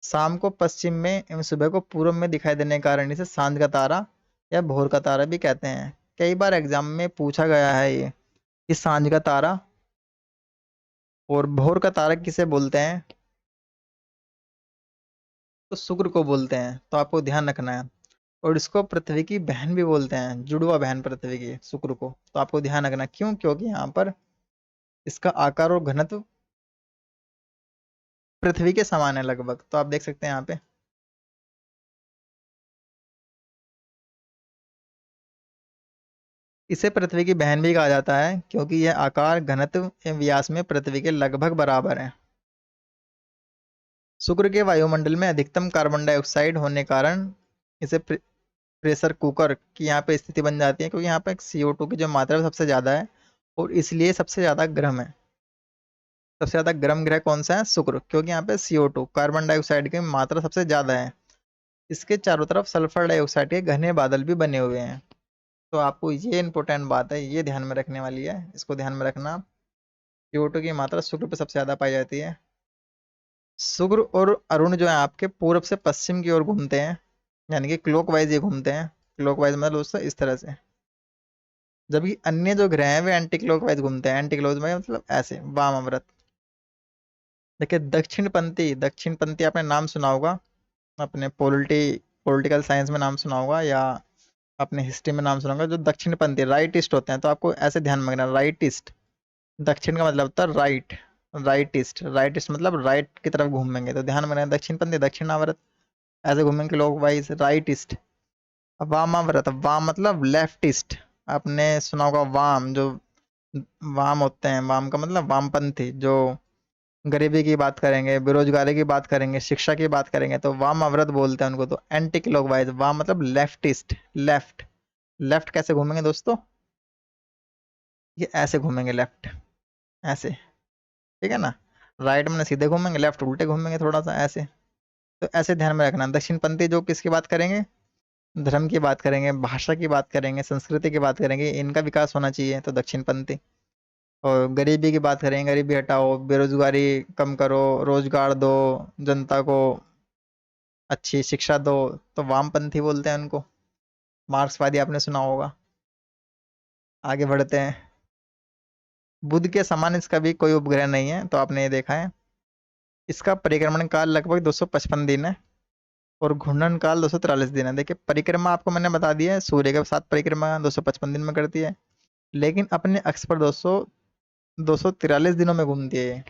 शाम को पश्चिम में एवं सुबह को पूर्व में दिखाई देने के कारण इसे सांझ का तारा या भोर का तारा भी कहते हैं। कई बार एग्जाम में पूछा गया है ये कि सांझ का तारा और भोर का तारा किसे बोलते हैं, तो शुक्र को बोलते हैं। तो आपको ध्यान रखना है। और इसको पृथ्वी की बहन भी बोलते हैं, जुड़वा बहन पृथ्वी की, शुक्र को। तो आपको ध्यान रखना, क्यों? क्योंकि यहाँ पर इसका आकार और घनत्व पृथ्वी के समान है लगभग। तो आप देख सकते हैं यहाँ पे। इसे पृथ्वी की बहन भी कहा जाता है क्योंकि यह आकार, घनत्व एवं व्यास में पृथ्वी के लगभग बराबर है। शुक्र के वायुमंडल में अधिकतम कार्बन डाइऑक्साइड होने के कारण इसे प्रेशर कुकर की यहाँ पे स्थिति बन जाती है, क्योंकि यहाँ पे CO2 की जो मात्रा है वो सबसे ज़्यादा है और इसलिए सबसे ज़्यादा गर्म है। सबसे ज़्यादा गर्म ग्रह कौन सा है? शुक्र, क्योंकि यहाँ पे CO2 कार्बन डाइऑक्साइड की मात्रा सबसे ज़्यादा है। इसके चारों तरफ सल्फर डाइऑक्साइड के घने बादल भी बने हुए हैं। तो आपको ये इंपॉर्टेंट बात है, ये ध्यान में रखने वाली है, इसको ध्यान में रखना। CO2 की मात्रा शुक्र पे सबसे ज़्यादा पाई जाती है। शुक्र और अरुण जो है आपके पूर्व से पश्चिम की ओर घूमते हैं, यानी कि क्लॉकवाइज ये घूमते हैं। क्लॉकवाइज मतलब दोस्तों इस तरह से। जबकि अन्य जो ग्रह हैं वे एंटी क्लॉकवाइज घूमते हैं। एंटी क्लॉकवाइज मतलब ऐसे वामाव्रत। देखिए दक्षिणपंथी आपने नाम सुना होगा, अपने पॉलिटिकल साइंस में नाम सुना होगा या अपने हिस्ट्री में नाम सुना होगा। जो दक्षिणपंथी राइटिस्ट होते हैं, तो आपको ऐसे ध्यान में रखना, राइटिस्ट। दक्षिण का मतलब होता है राइट। राइटिस्ट मतलब राइट की तरफ घूमेंगे, तो ध्यान में रखना दक्षिणपंथी दक्षिणावर्त ऐसे घूमेंगे लोग वाइज राइटिस्ट। वामाव्रत, वाम मतलब लेफ्टिस्ट। आपने सुना होगा वाम, जो वाम होते हैं, वाम का मतलब वामपंथी, जो गरीबी की बात करेंगे, बेरोजगारी की बात करेंगे, शिक्षा की बात करेंगे, तो वाम अवरत बोलते हैं उनको। तो एंटी क्लॉकवाइज, वाम मतलब लेफ्टिस्ट, लेफ्ट। लेफ्ट कैसे घूमेंगे दोस्तों? ये ऐसे घूमेंगे लेफ्ट, ऐसे। ठीक है ना? राइट में सीधे घूमेंगे, लेफ्ट उल्टे घूमेंगे थोड़ा सा ऐसे। तो ऐसे ध्यान में रखना। दक्षिणपंथी जो किसकी बात करेंगे? धर्म की बात करेंगे, भाषा की बात करेंगे, संस्कृति की बात करेंगे, इनका विकास होना चाहिए, तो दक्षिणपंथी। और गरीबी की बात करेंगे, गरीबी हटाओ, बेरोजगारी कम करो, रोजगार दो जनता को, अच्छी शिक्षा दो, तो वामपंथी बोलते हैं उनको। मार्क्सवादी आपने सुना होगा। आगे बढ़ते हैं। बुध के समान इसका भी कोई उपग्रह नहीं है, तो आपने ये देखा है। इसका परिक्रमण काल लगभग 255 दिन है और घूर्णन काल 243 दिन है। देखिए परिक्रमा आपको मैंने बता दिया है, सूर्य के साथ परिक्रमा 255 दिन में करती है, लेकिन अपने अक्ष पर 243 दिनों में घूमती है ये।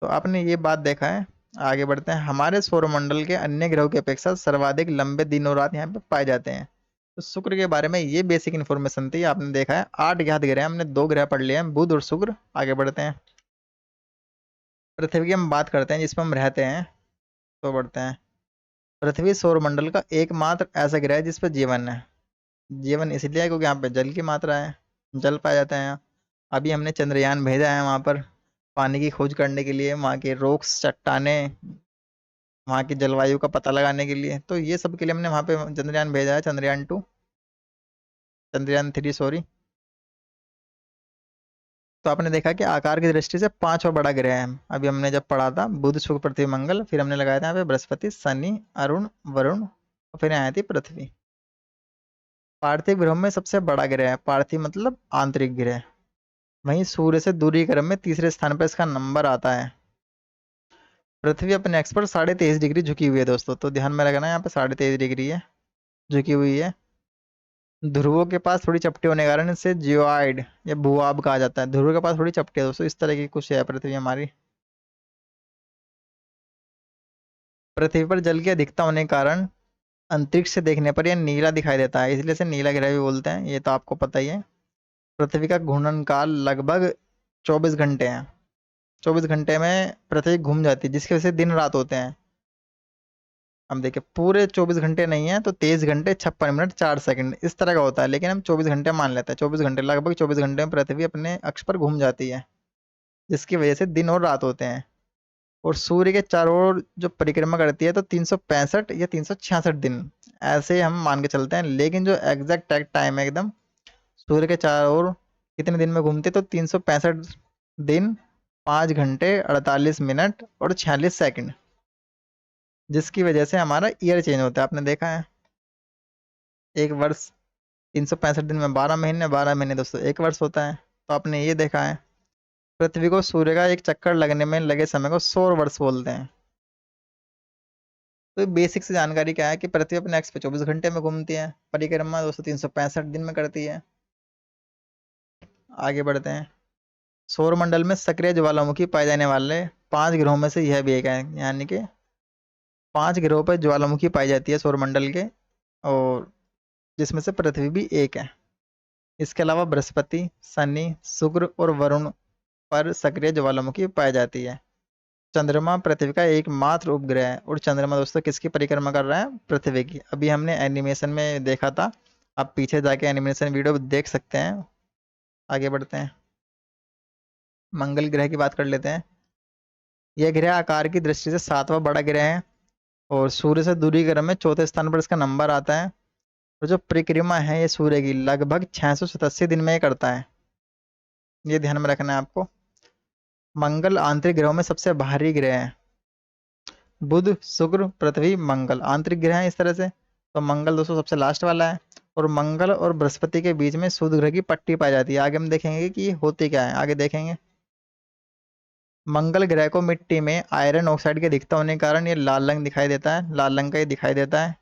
तो आपने ये बात देखा है। आगे बढ़ते हैं। हमारे सौरमंडल के अन्य ग्रहों की अपेक्षा सर्वाधिक लंबे दिन और रात यहाँ पे पाए जाते हैं। तो शुक्र के बारे में ये बेसिक इन्फॉर्मेशन थी। आपने देखा है 8 ज्ञात ग्रह हैं, हमने 2 ग्रह पढ़ लिए हैं, बुध और शुक्र। आगे बढ़ते हैं। पृथ्वी की हम बात करते हैं जिसमें हम रहते हैं। तो बढ़ते हैं। पृथ्वी सौरमंडल का एकमात्र ऐसा ग्रह है जिस पर जीवन है। जीवन इसलिए है क्योंकि यहाँ पे जल की मात्रा है, जल पाया जाता है यहाँ। अभी हमने चंद्रयान भेजा है वहाँ पर पानी की खोज करने के लिए, वहाँ के रॉक्स, चट्टानें, वहाँ की जलवायु का पता लगाने के लिए। तो ये सब के लिए हमने वहाँ पे चंद्रयान भेजा है, चंद्रयान 2, चंद्रयान 3 सॉरी। तो आपने देखा कि आकार की दृष्टि से पांचवा बड़ा ग्रह है। अभी हमने जब पढ़ा था बुध शुक्र पृथ्वी मंगल, फिर हमने लगाया था यहाँ पे बृहस्पति शनि अरुण वरुण, और फिर आई थी पृथ्वी। पार्थिव ग्रहों में सबसे बड़ा ग्रह है, पार्थिव मतलब आंतरिक ग्रह। वहीं सूर्य से दूरी क्रम में तीसरे स्थान पर इसका नंबर आता है। पृथ्वी अपने एक्स पर 23.5 डिग्री झुकी हुई है दोस्तों, तो ध्यान में रखना, यहाँ पे 23.5 डिग्री है, झुकी हुई है। ध्रुवों के पास थोड़ी चपटी होने के कारण इसे जियोइड या भूआब कहा जाता है। ध्रुवों के पास थोड़ी चपटी है दोस्तों, इस तरह की कुछ है पृथ्वी हमारी। पृथ्वी पर जल की अधिकता होने के कारण अंतरिक्ष से देखने पर यह नीला दिखाई देता है, इसलिए इसे नीला ग्रह भी बोलते हैं, ये तो आपको पता ही है। पृथ्वी का घूर्णन काल लगभग 24 घंटे हैं। 24 घंटे में पृथ्वी घूम जाती है, जिसकी वजह से दिन रात होते हैं। हम देखिए पूरे 24 घंटे नहीं है, तो 23 घंटे 56 मिनट 4 सेकंड इस तरह का होता है, लेकिन हम 24 घंटे मान लेते हैं। 24 घंटे, लगभग 24 घंटे में पृथ्वी अपने अक्ष पर घूम जाती है, जिसकी वजह से दिन और रात होते हैं। और सूर्य के चारों ओर जो परिक्रमा करती है, तो 365 या 366 दिन ऐसे हम मान के चलते हैं, लेकिन जो एग्जैक्ट टाइम है एकदम सूर्य के चारों ओर कितने दिन में घूमते, तो 365 दिन, 5 घंटे 48 मिनट और 46 सेकंड, जिसकी वजह से हमारा ईयर चेंज होता है। आपने देखा है, एक वर्ष 365 दिन में 12 महीने, 12 महीने दोस्तों एक वर्ष होता है। तो आपने ये देखा है, पृथ्वी को सूर्य का एक चक्कर लगने में लगे समय को सौर वर्ष बोलते हैं। तो बेसिक से जानकारी क्या है कि पृथ्वी अपने अक्ष पे 24 घंटे में घूमती है, परिक्रमा दोस्तों 365 दिन में करती है। आगे बढ़ते हैं। सौर मंडल में सक्रिय ज्वालामुखी पाए जाने वाले 5 ग्रहों में से यह भी एक है, यानी कि 5 ग्रहों पर ज्वालामुखी पाई जाती है सौरमंडल के, और जिसमें से पृथ्वी भी एक है। इसके अलावा बृहस्पति, शनि, शुक्र और वरुण पर सक्रिय ज्वालामुखी पाई जाती है। चंद्रमा पृथ्वी का एकमात्र उपग्रह है, और चंद्रमा दोस्तों किसकी परिक्रमा कर रहा है, पृथ्वी की। अभी हमने एनिमेशन में देखा था, आप पीछे जाके एनिमेशन वीडियो देख सकते हैं। आगे बढ़ते हैं, मंगल ग्रह की बात कर लेते हैं। यह ग्रह आकार की दृष्टि से 7वां बड़ा ग्रह है, और सूर्य से दूरी क्रम में चौथे स्थान पर इसका नंबर आता है। और जो परिक्रमा है ये सूर्य की लगभग 687 दिन में ये करता है, ये ध्यान में रखना है आपको। मंगल आंतरिक ग्रहों में सबसे भारी ग्रह है। बुध, शुक्र, पृथ्वी, मंगल आंतरिक ग्रह हैं इस तरह से। तो मंगल दोस्तों सबसे लास्ट वाला है, और मंगल और बृहस्पति के बीच में शुद्ध ग्रह की पट्टी पाई जाती है। आगे हम देखेंगे कि ये होती क्या है, आगे देखेंगे। मंगल ग्रह को मिट्टी में आयरन ऑक्साइड के अधिकता होने के कारण ये लाल रंग दिखाई देता है, लाल रंग का ये दिखाई देता है,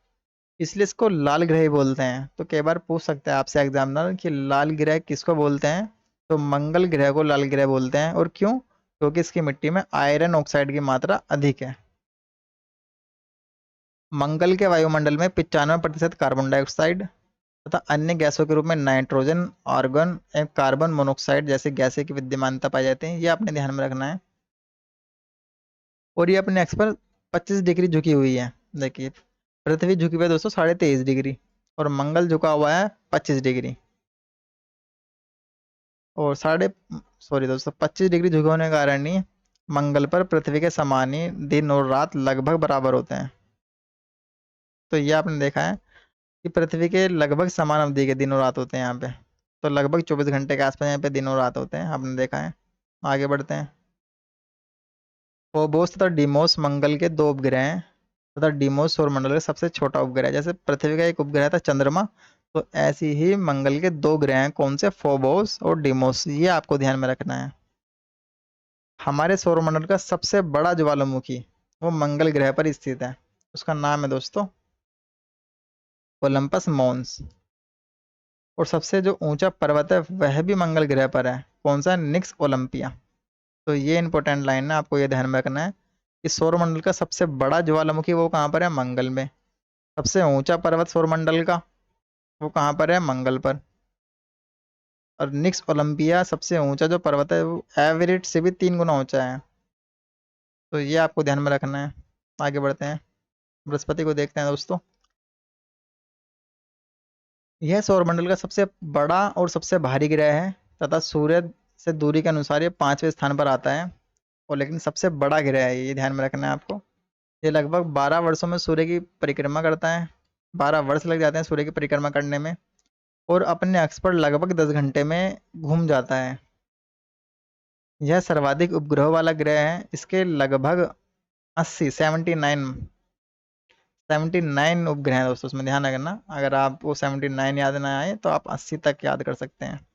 इसलिए इसको लाल ग्रह ही बोलते हैं। तो कई बार पूछ सकते हैं आपसे एग्जामिनर कि लाल ग्रह किसको बोलते हैं, तो मंगल ग्रह को लाल ग्रह बोलते हैं। और क्यों, क्योंकि इसकी मिट्टी में आयरन ऑक्साइड की मात्रा अधिक है। मंगल के वायुमंडल में 95% कार्बन डाइऑक्साइड तथा अन्य गैसों के रूप में नाइट्रोजन, आर्गन एवं कार्बन मोनोऑक्साइड जैसे गैसें की विद्यमानता पाई जाती है। ये आपने ध्यान में रखना है। और ये अपने अक्ष पर 25 डिग्री झुकी हुई है। देखिए, पृथ्वी झुकी हुई है दोस्तों 23.5 डिग्री, और मंगल झुका हुआ है 25 डिग्री। और साढ़े सॉरी दोस्तों 25 डिग्री झुके होने के कारण ही मंगल पर पृथ्वी के समान ही दिन और रात लगभग बराबर होते हैं। तो ये आपने देखा है कि पृथ्वी के लगभग समान अवधि के दिन और रात होते हैं यहाँ पे। तो लगभग 24 घंटे के आसपास यहाँ पे दिन और रात होते हैं, आपने देखा है। आगे बढ़ते हैं। फोबोस तथा डिमोस मंगल के 2 उपग्रह हैं, तथा डिमोस सौरमंडल का सबसे छोटा उपग्रह है। जैसे पृथ्वी का एक उपग्रह था चंद्रमा, तो ऐसी ही मंगल के 2 ग्रह हैं, कौन से, फोबोस और डिमोस। ये आपको ध्यान में रखना है। हमारे सौरमंडल का सबसे बड़ा ज्वालामुखी वो मंगल ग्रह पर स्थित है, उसका नाम है दोस्तों ओलंपस मॉन्स। और सबसे जो ऊंचा पर्वत है वह भी मंगल ग्रह पर है, कौन सा, निक्स ओलंपिया। तो ये इंपॉर्टेंट लाइन है, आपको ये ध्यान में रखना है कि सौरमंडल का सबसे बड़ा ज्वालामुखी वो कहाँ पर है, मंगल में। सबसे ऊंचा पर्वत सौरमंडल का वो कहाँ पर है, मंगल पर। और निक्स ओलंपिया सबसे ऊंचा जो पर्वत है वो एवरेट से भी 3 गुना ऊंचा है। तो ये आपको ध्यान में रखना है। आगे बढ़ते हैं, बृहस्पति को देखते हैं दोस्तों। यह सौरमंडल का सबसे बड़ा और सबसे भारी ग्रह है, तथा सूर्य से दूरी के अनुसार ये 5वें स्थान पर आता है। और लेकिन सबसे बड़ा ग्रह है, ये ध्यान में रखना है आपको। ये लगभग 12 वर्षों में सूर्य की परिक्रमा करता है, 12 वर्ष लग जाते हैं सूर्य की परिक्रमा करने में। और अपने अक्ष पर लगभग 10 घंटे में घूम जाता है। यह सर्वाधिक उपग्रह वाला ग्रह है, इसके लगभग 80 79 उपग्रह हैं दोस्तों, उसमें ध्यान रखना। अगर आपको 79 याद ना आए तो आप 80 तक याद कर सकते हैं।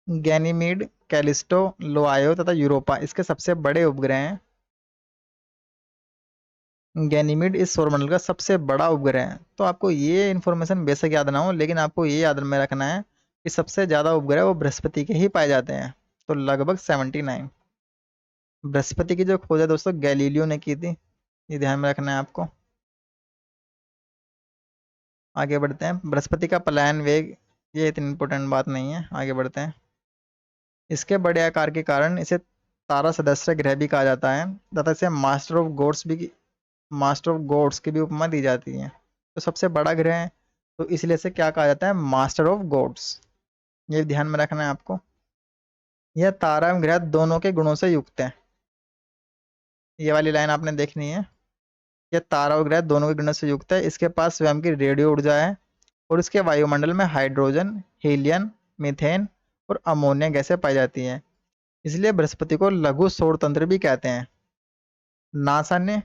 गैनीमीड, कैलिस्टो, लोआयो तथा यूरोपा इसके सबसे बड़े उपग्रह हैं। गैनीमीड इस सौरमंडल का सबसे बड़ा उपग्रह है। तो आपको ये इन्फॉर्मेशन बेशक याद ना हो, लेकिन आपको ये याद में रखना है कि सबसे ज्यादा उपग्रह वो बृहस्पति के ही पाए जाते हैं, तो लगभग 79। बृहस्पति की जो खोज है दोस्तों गैलीलियो ने की थी, ये ध्यान में रखना है आपको। आगे बढ़ते हैं, बृहस्पति का पलायन वेग, ये इतनी इंपॉर्टेंट बात नहीं है, आगे बढ़ते हैं। इसके बड़े आकार के कारण इसे तारा सदस्य ग्रह भी कहा जाता है, तथा इसे मास्टर ऑफ गॉड्स की भी उपमा दी जाती है। तो सबसे बड़ा ग्रह है, तो इसलिए इसे क्या कहा जाता है, मास्टर ऑफ गॉड्स। ये ध्यान में रखना है आपको। यह तारा एवं ग्रह दोनों के गुणों से युक्त है, ये वाली लाइन आपने देखनी है। यह तारा और ग्रह दोनों के गुणों से युक्त है, इसके पास स्वयं की रेडियो ऊर्जा है, और इसके वायुमंडल में हाइड्रोजन, हीलियम, मीथेन और अमोनिया गैसें पाई जाती हैं। इसलिए बृहस्पति को लघु सौर तंत्र भी कहते हैं। नासा ने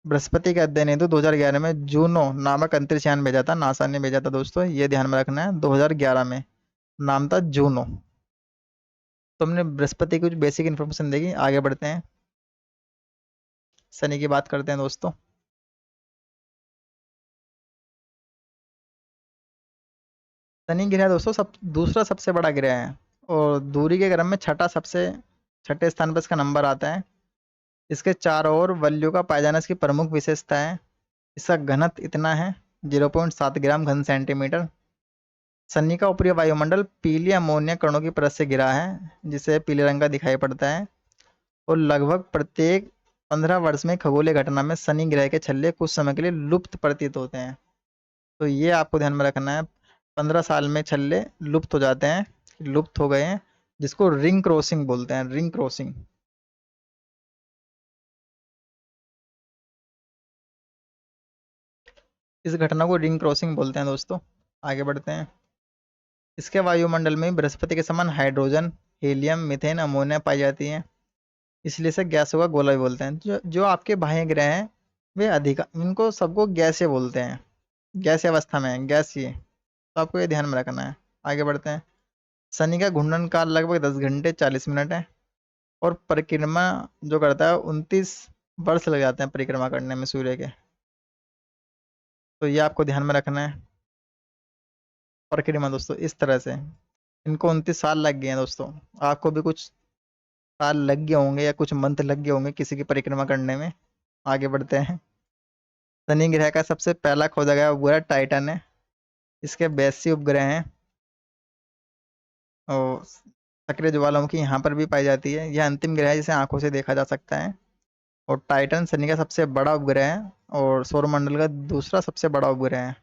बृहस्पति का अध्ययन हेतु 2011 में जूनो नामक अंतरिक्ष यान भेजा था। नासा ने भेजा था दोस्तों, ये ध्यान में रखना है, 2011 में। नाम था जूनो। तो हमने बृहस्पति की कुछ बेसिक इन्फॉर्मेशन देगी, आगे बढ़ते हैं। शनि की बात करते हैं दोस्तों। शनि ग्रह दोस्तों दूसरा सबसे बड़ा ग्रह है और दूरी के क्रम में छठे स्थान पर इसका नंबर आता है। इसके चारों ओर वल्यों का पाया जाना इसकी प्रमुख विशेषता है। इसका घनत्व इतना है, 0.7 ग्राम घन सेंटीमीटर। शनि का ऊपरी वायुमंडल पीली अमोनिया कणों की परत से घिरा है, जिसे पीले रंग का दिखाई पड़ता है। और लगभग प्रत्येक 15 वर्ष में खगोलीय घटना में शनि ग्रह के छल्ले कुछ समय के लिए लुप्त प्रतीत होते हैं। तो ये आपको ध्यान में रखना है, 15 साल में छल्ले लुप्त हो जाते हैं, लुप्त हो गए हैं, जिसको रिंग क्रॉसिंग बोलते हैं, रिंग क्रॉसिंग। इस घटना को रिंग क्रॉसिंग बोलते हैं दोस्तों। आगे बढ़ते हैं। इसके वायुमंडल में बृहस्पति के समान हाइड्रोजन, हीलियम, मीथेन, अमोनिया पाई जाती है। इसलिए इसे गैसों का गोला भी बोलते हैं। जो जो आपके बाह्य ग्रह हैं, वे अधिक इनको सबको गैसीय बोलते हैं, गैसीय अवस्था में है, गैसीय। तो आपको ये ध्यान में रखना है। आगे बढ़ते हैं। शनि का घूर्णन काल लगभग 10 घंटे 40 मिनट है और परिक्रमा जो करता है 29 वर्ष लग जाते हैं परिक्रमा करने में सूर्य के। तो ये आपको ध्यान में रखना है। परिक्रमा दोस्तों इस तरह से, इनको 29 साल लग गए हैं दोस्तों। आपको भी कुछ साल लग गए होंगे या कुछ मंथ लग गए होंगे किसी की परिक्रमा करने में। आगे बढ़ते हैं। शनि ग्रह का सबसे पहला खोजा गया उपग्रह टाइटन है। इसके 82 उपग्रह हैं और सक्रिय ज्वालामुखी यहाँ पर भी पाई जाती है। यह अंतिम ग्रह है जिसे आंखों से देखा जा सकता है। और टाइटन शनि का सबसे बड़ा उपग्रह है और सौरमंडल का दूसरा सबसे बड़ा उपग्रह है।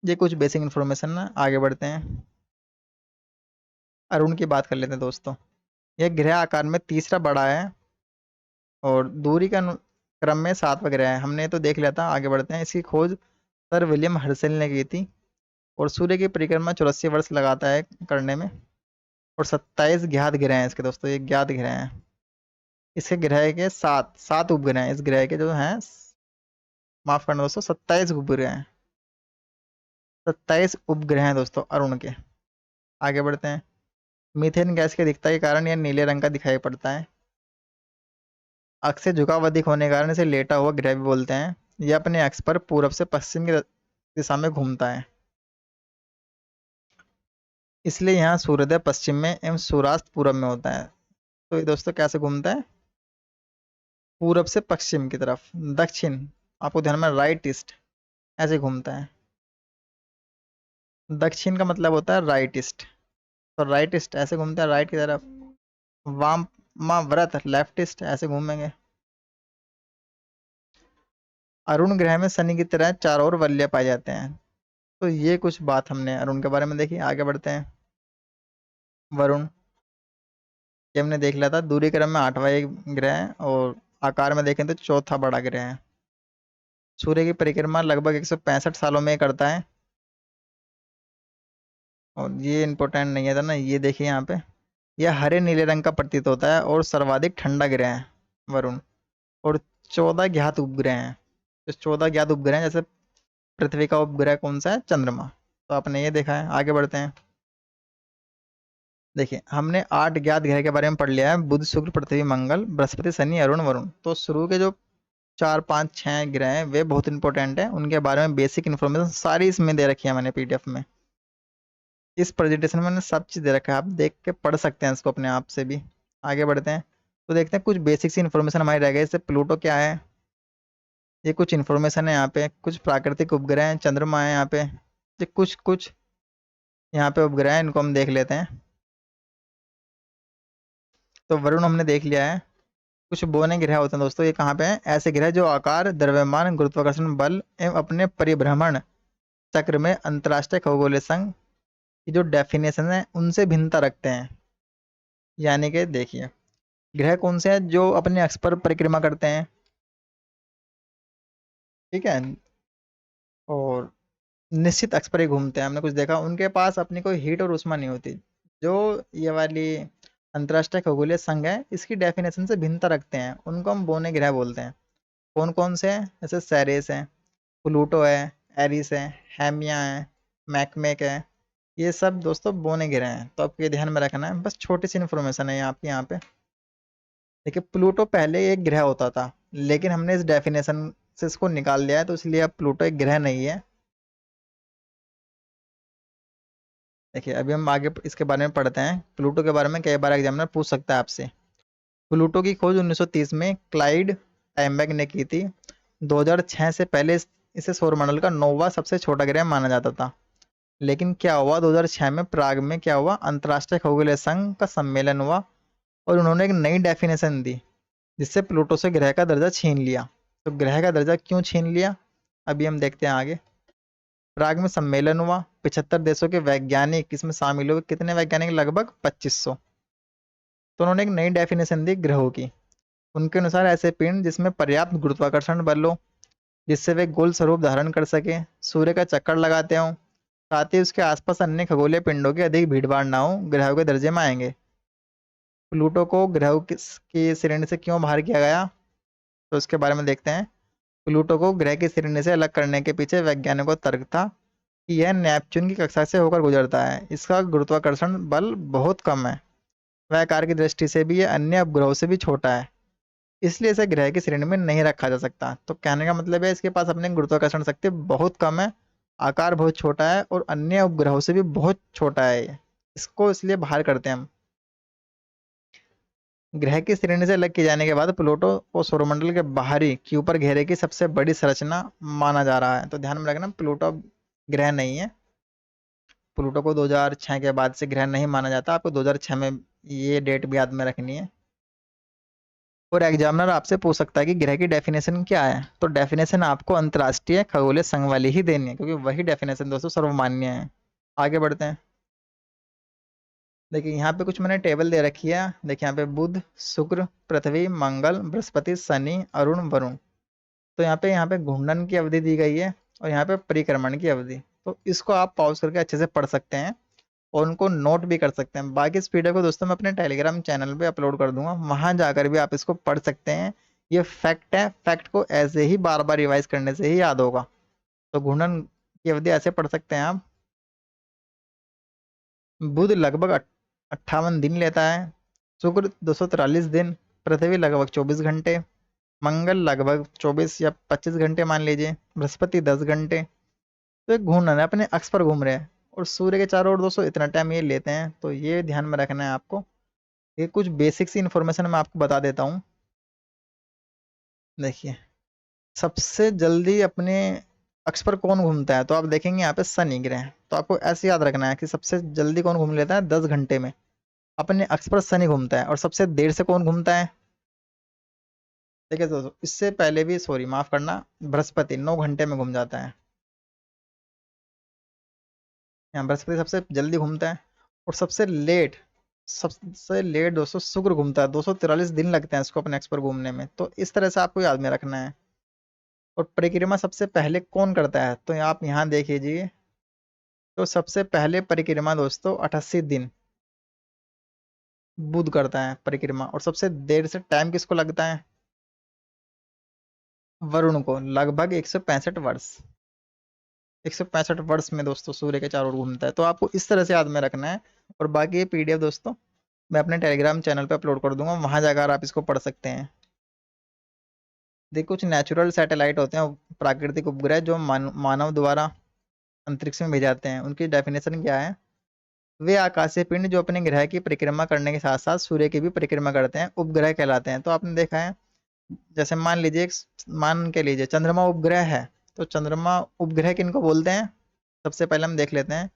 ये कुछ बेसिक इन्फॉर्मेशन ना, आगे बढ़ते हैं। अरुण की बात कर लेते हैं दोस्तों। यह ग्रह आकार में तीसरा बड़ा है और दूरी का क्रम में सातवां ग्रह है। हमने तो देख लिया था, आगे बढ़ते हैं। इसकी खोज सर विलियम हर्शेल ने की थी और सूर्य की परिक्रमा 84 वर्ष लगाता है करने में। और 27 ज्ञात ग्रह हैं इसके दोस्तों, ये ज्ञात ग्रह हैं। इसके ग्रह के सात सात उपग्रह हैं, इस ग्रह के जो हैं, माफ करना दोस्तों, 27 उपग्रह हैं। 27 उपग्रह हैं दोस्तों अरुण के। आगे बढ़ते हैं। मीथेन गैस की अधिकता के कारण यह नीले रंग का दिखाई पड़ता है। अक्ष से झुकाव अधिक होने के कारण इसे लेटा हुआ ग्रह भी बोलते हैं। यह अपने अक्ष पर पूरब से पश्चिम की दिशा में घूमता है। इसलिए यहाँ सूर्योदय पश्चिम में एवं सूर्यास्त पूरब में होता है। तो ये दोस्तों कैसे घूमता है? पूरब से पश्चिम की तरफ, दक्षिण, आपको ध्यान में, राइट ईस्ट, ऐसे घूमता है। दक्षिण का मतलब होता है राइट ईस्ट, तो राइट ईस्ट ऐसे घूमता है, राइट की तरफ। वाम व्रत लेफ्ट ईस्ट, ऐसे घूमेंगे। अरुण ग्रह में शनि की तरह चारों ओर वलय पाए जाते हैं। तो ये कुछ बात हमने अरुण के बारे में देखी। आगे बढ़ते हैं। वरुण, ये हमने देख लिया था, दूरी क्रम में 8वां एक ग्रह है और आकार में देखें तो चौथा बड़ा ग्रह है। सूर्य की परिक्रमा लगभग 165 सालों में करता है। और ये इंपॉर्टेंट नहीं है था ना, ये देखिए यहाँ पे, यह हरे नीले रंग का प्रतीत होता है और सर्वाधिक ठंडा ग्रह है वरुण। और 14 ज्ञात उपग्रह हैं। तो 14 ज्ञात उपग्रह हैं, जैसे पृथ्वी का उपग्रह कौन सा है? चंद्रमा। तो आपने ये देखा है। आगे बढ़ते हैं। देखिए हमने 8 ज्ञात ग्रह के बारे में पढ़ लिया है, बुध, शुक्र, पृथ्वी, मंगल, बृहस्पति, शनि, अरुण, वरुण। तो शुरू के जो 4 5 6 ग्रह हैं वे बहुत इंपॉर्टेंट है, उनके बारे में बेसिक इन्फॉर्मेशन सारी इसमें दे रखी है मैंने पीडीएफ में। इस प्रेजेंटेशन में मैंने सब चीज़ दे रखा है, आप देख के पढ़ सकते हैं इसको अपने आप से भी। आगे बढ़ते हैं। तो देखते हैं कुछ बेसिक सी इन्फॉर्मेशन हमारी रह गई। जैसे प्लूटो क्या है, ये कुछ इन्फॉर्मेशन है यहाँ पे। कुछ प्राकृतिक उपग्रह हैं, चंद्रमा है यहाँ पे। ये कुछ कुछ यहाँ पे उपग्रह हैं, इनको हम देख लेते हैं। तो वरुण हमने देख लिया है। कुछ बोने ग्रह होते हैं दोस्तों, ये कहाँ पे हैं? ऐसे ग्रह जो आकार, द्रव्यमान, गुरुत्वाकर्षण बल एवं अपने परिभ्रमण चक्र में अंतरराष्ट्रीय खगोलीय संघ की जो डेफिनेशन है उनसे भिन्नता रखते हैं। यानी कि देखिए, ग्रह कौन से हैं जो अपने अक्ष पर परिक्रमा करते हैं, ठीक है, और निश्चित अक्ष पर ही घूमते हैं। हमने कुछ देखा, उनके पास अपनी कोई हीट और ऊष्मा नहीं होती। जो ये वाली अंतर्राष्ट्रीय खगोलीय संघ है, इसकी डेफिनेशन से भिन्नता रखते हैं, उनको हम बोने ग्रह बोलते हैं। कौन कौन से हैं? जैसे सेरेस है, प्लूटो है, एरिस है, हेमिया है, मैकमेक है। ये सब दोस्तों बोने ग्रह हैं, तो आपको ये ध्यान में रखना है। बस छोटी सी इन्फॉर्मेशन है आपके यहाँ पे। देखिए, प्लूटो पहले एक ग्रह होता था, लेकिन हमने इस डेफिनेशन से इसको निकाल लिया है, तो इसलिए अब प्लूटो एक ग्रह नहीं है। देखिए, अभी हम आगे इसके बारे में पढ़ते हैं। प्लूटो के बारे में कई बार एग्जामिनर पूछ सकता है आपसे। प्लूटो की खोज 1930 में क्लाइड टाइमबैग ने की थी। 2006 से पहले इसे सौरमंडल का 9वां सबसे छोटा ग्रह माना जाता था। लेकिन क्या हुआ, 2006 में प्राग में क्या हुआ, अंतर्राष्ट्रीय खगोलीय संघ का सम्मेलन हुआ और उन्होंने एक नई डेफिनेशन दी, जिससे प्लूटो से ग्रह का दर्जा छीन लिया। तो ग्रह का दर्जा क्यों छीन लिया, अभी हम देखते हैं आगे। प्राग में सम्मेलन हुआ, 75 देशों के वैज्ञानिक इसमें शामिल हुए। कितने वैज्ञानिक? लगभग 2500। तो उन्होंने एक नई डेफिनेशन दी ग्रहों की। उनके अनुसार ऐसे पिंड जिसमें पर्याप्त गुरुत्वाकर्षण बल हो, जिससे वे गोल स्वरूप धारण कर सके, सूर्य का चक्कर लगाते हों, साथ ही उसके आसपास अन्य खगोलीय पिंडों की अधिक भीड़भाड़ ना हो, ग्रहों के दर्जे में आएंगे। प्लूटो को ग्रहों की श्रेणी से क्यों बाहर किया गया, तो इसके बारे में देखते हैं। प्लूटो को ग्रह की श्रेणी से अलग करने के पीछे वैज्ञानिकों का तर्क था कि यह नेपच्यून की कक्षा से होकर गुजरता है, इसका गुरुत्वाकर्षण बल बहुत कम है, वह आकार की दृष्टि से भी यह अन्य उपग्रहों से भी छोटा है, इसलिए इसे ग्रह की श्रेणी में नहीं रखा जा सकता। तो कहने का मतलब है, इसके पास अपने गुरुत्वाकर्षण शक्ति बहुत कम है, आकार बहुत छोटा है और अन्य उपग्रहों से भी बहुत छोटा है ये। इसको इसलिए बाहर करते हैं हम। ग्रह की श्रेणी से अलग किए जाने के बाद प्लूटो को सौरमंडल के बाहरी क्यूपर घेरे की सबसे बड़ी संरचना माना जा रहा है। तो ध्यान में रखना, प्लूटो अब ग्रह नहीं है। प्लूटो को 2006 के बाद से ग्रह नहीं माना जाता। आपको 2006 में ये डेट भी याद में रखनी है। और एग्जामिनर आपसे पूछ सकता है कि ग्रह की डेफिनेशन क्या है, तो डेफिनेशन आपको अंतर्राष्ट्रीय खगोलीय संघ वाली ही देनी है, क्योंकि वही डेफिनेशन दोस्तों सर्वमान्य है। आगे बढ़ते हैं। देखिए, यहाँ पे कुछ मैंने टेबल दे रखी है। देखिए, यहाँ पे बुध, शुक्र, पृथ्वी, मंगल, बृहस्पति, शनि, अरुण, वरुण। तो यहाँ पे घूर्णन की अवधि दी गई है और यहाँ पे परिक्रमण की अवधि। तो इसको आप पॉज करके अच्छे से पढ़ सकते हैं और उनको नोट भी कर सकते हैं। बाकी इस पीडीएफ को दोस्तों मैं अपने टेलीग्राम चैनल पे अपलोड कर दूंगा, वहां जाकर भी आप इसको पढ़ सकते हैं। ये फैक्ट है, फैक्ट को ऐसे ही बार बार रिवाइज करने से ही याद होगा। तो घूर्णन की अवधि ऐसे पढ़ सकते हैं आप। बुध लगभग 58 दिन लेता है, शुक्र 243 दिन, पृथ्वी लगभग 24 घंटे, मंगल लगभग 24 या 25 घंटे मान लीजिए, बृहस्पति 10 घंटे। तो एक घूर्णन है, अपने अक्ष पर घूम रहे हैं और सूर्य के चारों ओर दोस्तों इतना टाइम ये लेते हैं। तो ये ध्यान में रखना है आपको। ये कुछ बेसिक सी इन्फॉर्मेशन मैं आपको बता देता हूँ। देखिए, सबसे जल्दी अपने अक्ष पर कौन घूमता है, तो आप देखेंगे यहाँ पे शनि ग्रह। तो आपको ऐसे याद रखना है कि सबसे जल्दी कौन घूम लेता है, 10 घंटे में अपने अक्ष पर शनि घूमता है। और सबसे देर से कौन घूमता है, देखिए दोस्तों, इससे पहले भी, सॉरी माफ करना, बृहस्पति 9 घंटे में घूम जाता है। यहाँ बृहस्पति सबसे जल्दी घूमता है। और सबसे लेट दोस्तों शुक्र घूमता है, 243 दिन लगते हैं इसको अपने अक्ष पर घूमने में। तो इस तरह से आपको याद में रखना है। और परिक्रमा सबसे पहले कौन करता है, तो आप यहाँ देख लीजिए। तो सबसे पहले परिक्रमा दोस्तों 88 दिन बुध करता है परिक्रमा। और सबसे देर से टाइम किसको लगता है, वरुण को, लगभग 165 वर्ष। 165 वर्ष में दोस्तों सूर्य के चारों ओर घूमता है। तो आपको इस तरह से याद में रखना है। और बाकी ये पीडीएफ दोस्तों मैं अपने टेलीग्राम चैनल पे अपलोड कर दूंगा, वहां जाकर आप इसको पढ़ सकते हैं। देखिए, कुछ नेचुरल सैटेलाइट होते हैं, प्राकृतिक उपग्रह, जो मानव द्वारा अंतरिक्ष में भेजे जाते हैं। उनकी डेफिनेशन क्या है, वे आकाशीय पिंड जो अपने ग्रह की परिक्रमा करने के साथ साथ सूर्य की भी परिक्रमा करते हैं, उपग्रह कहलाते हैं। तो आपने देखा है, जैसे मान के लीजिए चंद्रमा उपग्रह है। तो चंद्रमा उपग्रह किनको बोलते हैं, सबसे पहले हम देख लेते हैं।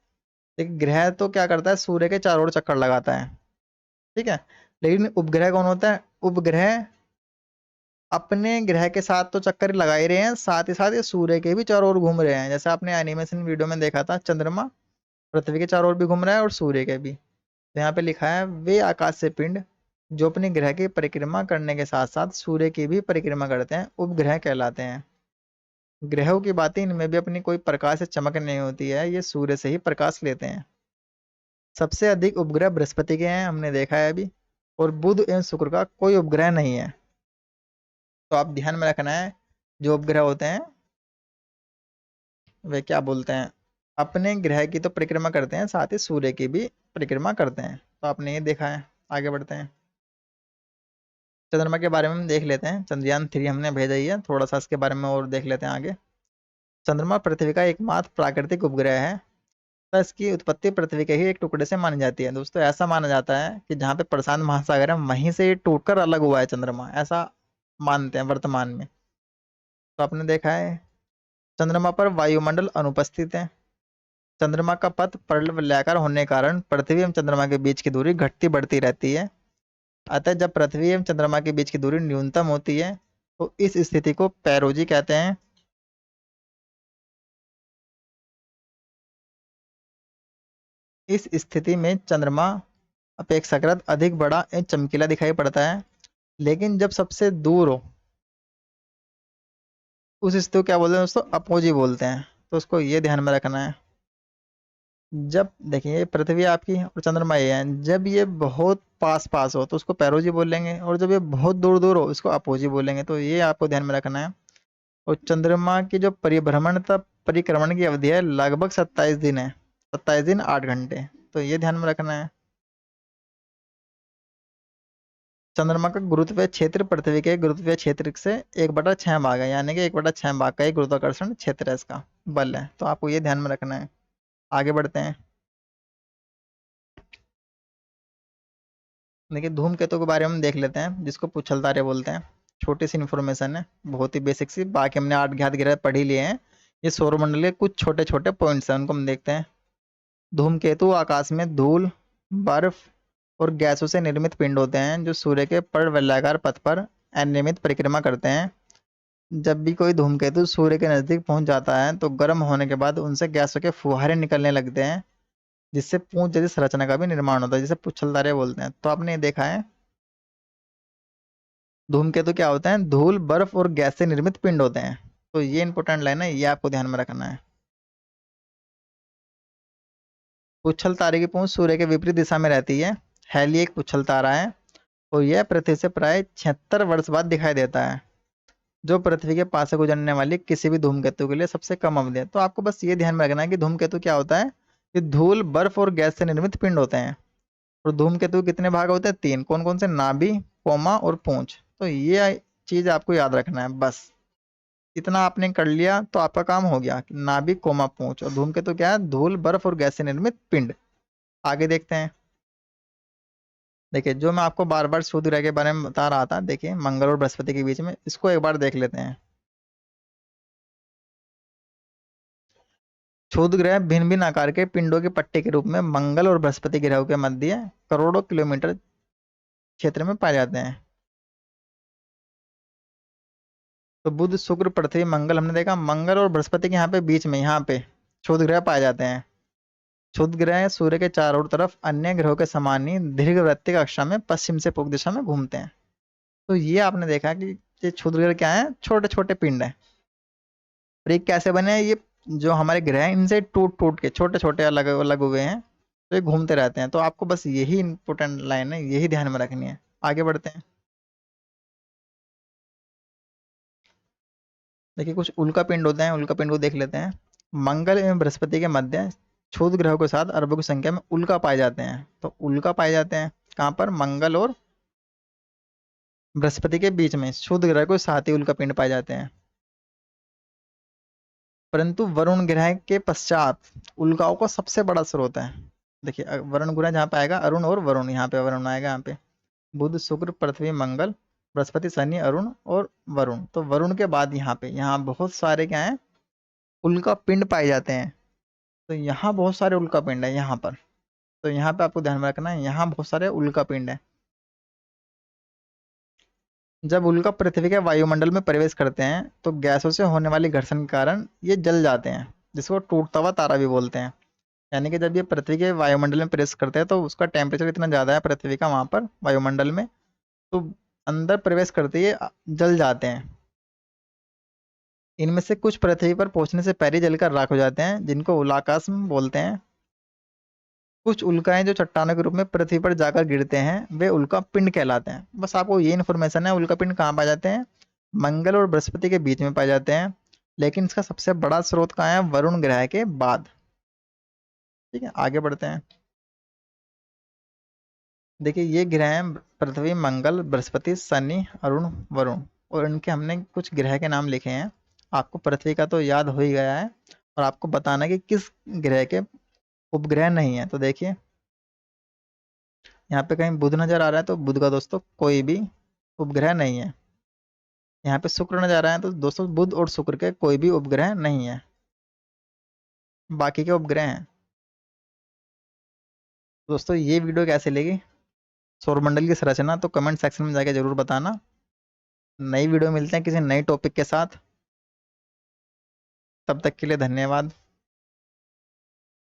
एक ग्रह तो क्या करता है, सूर्य के चारों ओर चक्कर लगाता है, ठीक है। लेकिन उपग्रह कौन होता है, उपग्रह अपने ग्रह के साथ तो चक्कर लगा ही रहे हैं, साथ ही साथ ये सूर्य के भी चारों ओर घूम रहे हैं। जैसे आपने एनिमेशन वीडियो में देखा था, चंद्रमा पृथ्वी के चारों ओर भी घूम रहा है और सूर्य के भी। तो यहाँ पे लिखा है, वे आकाशीय पिंड जो अपने ग्रह की परिक्रमा करने के साथ साथ सूर्य की भी परिक्रमा करते हैं, उपग्रह कहलाते हैं। ग्रहों की बात ही इनमें भी अपनी कोई प्रकाश से चमक नहीं होती है, ये सूर्य से ही प्रकाश लेते हैं। सबसे अधिक उपग्रह बृहस्पति के हैं, हमने देखा है अभी। और बुध एवं शुक्र का कोई उपग्रह नहीं है। तो आप ध्यान में रखना है, जो उपग्रह होते हैं वे क्या बोलते हैं, अपने ग्रह की तो परिक्रमा करते हैं, साथ ही सूर्य की भी परिक्रमा करते हैं। तो आपने ये देखा है। आगे बढ़ते हैं। चंद्रमा के बारे में हम देख लेते हैं। चंद्रयान 3 हमने भेजा ही है, थोड़ा सा इसके बारे में और देख लेते हैं आगे। चंद्रमा पृथ्वी का एकमात्र प्राकृतिक उपग्रह है। तो इसकी उत्पत्ति पृथ्वी के ही एक टुकड़े से मानी जाती है। दोस्तों ऐसा माना जाता है कि जहाँ पे प्रशांत महासागर है वहीं से ये टूटकर अलग हुआ है चंद्रमा, ऐसा मानते हैं वर्तमान में। तो आपने देखा है, चंद्रमा पर वायुमंडल अनुपस्थित है। चंद्रमा का पथ परिवलयाकार होने के कारण पृथ्वी एवं चंद्रमा के बीच की दूरी घटती बढ़ती रहती है। अतः जब पृथ्वी एवं चंद्रमा के बीच की दूरी न्यूनतम होती है तो इस स्थिति को पेरोजी कहते हैं। इस स्थिति में चंद्रमा अपेक्षाकृत अधिक बड़ा एवं चमकीला दिखाई पड़ता है। लेकिन जब सबसे दूर हो उस स्थिति को क्या बोलते हैं दोस्तों, अपोजी बोलते हैं। तो उसको ये ध्यान में रखना है। जब देखिए ये पृथ्वी आपकी और चंद्रमा ये है, जब ये बहुत पास पास हो तो उसको पेरोजी बोलेंगे, और जब ये बहुत दूर दूर हो इसको अपोजी बोलेंगे। तो ये आपको ध्यान में रखना है। और चंद्रमा की जो परिभ्रमण तब परिक्रमण की अवधि है लगभग 27 दिन है। 27 दिन 8 घंटे। तो ये ध्यान में रखना है। चंद्रमा का गुरुत्वीय क्षेत्र पृथ्वी के गुरुत्वीय क्षेत्र से 1/6 भाग है, यानी कि 1/6 भाग का ही गुरुत्वाकर्षण क्षेत्र है, इसका बल है। तो आपको ये ध्यान में रखना है। आगे बढ़ते हैं। देखिए धूमकेतु के बारे में देख लेते हैं, जिसको पुच्छल तारे बोलते हैं। छोटी सी इन्फॉर्मेशन है, बहुत ही बेसिक सी, बाकी हमने 8 ज्ञात ग्रह पढ़ ही लिए हैं। ये सौरमंडल के कुछ छोटे छोटे पॉइंट्स हैं, उनको हम देखते हैं। धूमकेतु आकाश में धूल, बर्फ और गैसों से निर्मित पिंड होते हैं जो सूर्य के परिवलयाकार पथ पर अनियमित परिक्रमा करते हैं। जब भी कोई धूमकेतु सूर्य के नजदीक पहुंच जाता है तो गर्म होने के बाद उनसे गैसों के फुहारे निकलने लगते हैं, जिससे पूंछ जैसी संरचना का भी निर्माण होता है, जिसे पुच्छलदारे बोलते हैं। तो आपने ये देखा है, धूमकेतु क्या होता है, धूल, बर्फ और गैस से निर्मित पिंड होते हैं। तो ये इंपॉर्टेंट लाइन है, ये आपको ध्यान में रखना है। पुच्छल तारे की पूंछ सूर्य के विपरीत दिशा में रहती है। हैली एक पुच्छल तारा है और यह पृथ्वी से प्राय 76 वर्ष बाद दिखाई देता है, जो पृथ्वी के पास से गुजरने वाली किसी भी धूमकेतु के लिए सबसे कम अवधि है। तो आपको बस ये ध्यान में रखना है कि धूमकेतु क्या होता है, कि धूल, बर्फ और गैस से निर्मित पिंड होते हैं। और धूमकेतु के कितने भाग होते हैं, 3। कौन कौन से, नाभि, कोमा और पूंछ। तो ये चीज आपको याद रखना है बस। इतना आपने कर लिया तो आपका काम हो गया। नाभि, कोमा, पूंछ। और धूमकेतु क्या है, धूल, बर्फ और गैस से निर्मित पिंड। आगे देखते हैं। देखिए जो मैं आपको बार बार सूर्य ग्रह के बारे में बता रहा था, देखिए मंगल और बृहस्पति के बीच में, इसको एक बार देख लेते हैं। क्षुद्र ग्रह भिन्न भिन्न आकार के पिंडों के पट्टे के रूप में मंगल और बृहस्पति ग्रहों के मध्य करोड़ों किलोमीटर क्षेत्र में पाए जाते हैं। तो बुध, शुक्र, पृथ्वी, मंगल हमने देखा। मंगल और बृहस्पति के यहाँ पे बीच में, यहाँ पे क्षुद्र ग्रह पाए जाते हैं। क्षुद्र ग्रह सूर्य के चारों तरफ अन्य ग्रहों के समान ही दीर्घवृत्तीय कक्षा में पश्चिम से पूर्व दिशा में घूमते हैं। तो ये आपने देखा कि ये क्षुद्र ग्रह क्या है, छोटे छोटे पिंड है। और ये कैसे बने हैं, ये जो हमारे ग्रह हैं इनसे टूट टूट के छोटे छोटे अलग अलग हुए हैं। तो ये घूमते रहते हैं। तो आपको बस यही इंपॉर्टेंट लाइन है, यही ध्यान में रखनी है। आगे बढ़ते हैं। देखिए कुछ उल्का पिंड होते हैं, उल्का पिंड को देख लेते हैं। मंगल एवं बृहस्पति के मध्य क्षुद्र ग्रहों के साथ अरबों की संख्या में उल्का पाए जाते हैं। तो उल्का पाए जाते हैं कहाँ पर, मंगल और बृहस्पति के बीच में क्षुद्र ग्रह को साथ ही उल्का पिंड पाए जाते हैं। परंतु वरुण ग्रह के पश्चात उल्काओं का सबसे बड़ा स्रोत है। देखिए वरुण ग्रह जहाँ पे आएगा, अरुण और वरुण, यहाँ पे वरुण आएगा, यहाँ पे बुध, शुक्र, पृथ्वी, मंगल, बृहस्पति, शनि, अरुण और वरुण। तो वरुण के बाद यहाँ पे, यहाँ बहुत सारे क्या है, उल्का पिंड पाए जाते हैं। तो यहाँ बहुत सारे उल्का पिंड है यहाँ पर। तो यहाँ पे आपको ध्यान में रखना है, यहाँ बहुत सारे उल्का पिंड है। जब उल्का पृथ्वी के वायुमंडल में प्रवेश करते हैं तो गैसों से होने वाली घर्षण के कारण ये जल जाते हैं, जिसको टूटता हुआ तारा भी बोलते हैं। यानी कि जब ये पृथ्वी के वायुमंडल में प्रवेश करते हैं तो उसका टेम्परेचर इतना ज़्यादा है पृथ्वी का वहाँ पर वायुमंडल में, तो अंदर प्रवेश करते ही ये जल जाते हैं। इनमें से कुछ पृथ्वी पर पहुंचने से पहले जलकर राख हो जाते हैं, जिनको उल्काकाश बोलते हैं। कुछ उल्काएं जो चट्टानों के रूप में पृथ्वी पर जाकर गिरते हैं वे उल्का पिंड कहलाते हैं। बस आपको ये इन्फॉर्मेशन है, उल्का पिंड कहाँ पाए जाते हैं? मंगल और बृहस्पति के बीच में पाए जाते हैं। लेकिन इसका सबसे बड़ा स्रोत कहाँ है? वरुण ग्रह के बाद। ठीक है, आगे बढ़ते हैं। देखिए ये ग्रह हैं पृथ्वी, मंगल, बृहस्पति, शनि, अरुण, वरुण। और इनके हमने कुछ ग्रह के नाम लिखे हैं। आपको पृथ्वी का तो याद हो ही गया है, और आपको बताना है कि किस ग्रह के उपग्रह नहीं है। तो देखिए यहाँ पे कहीं बुध नजर आ रहा है, तो बुध का दोस्तों कोई भी उपग्रह नहीं है। यहाँ पे शुक्र नजर आ रहा है, तो दोस्तों बुध और शुक्र के कोई भी उपग्रह नहीं है, बाकी के उपग्रह हैं। दोस्तों ये वीडियो कैसे लगी, सौरमंडल की संरचना, तो कमेंट सेक्शन में जाके जरूर बताना। नई वीडियो मिलते हैं किसी नए टॉपिक के साथ, तब तक के लिए धन्यवाद।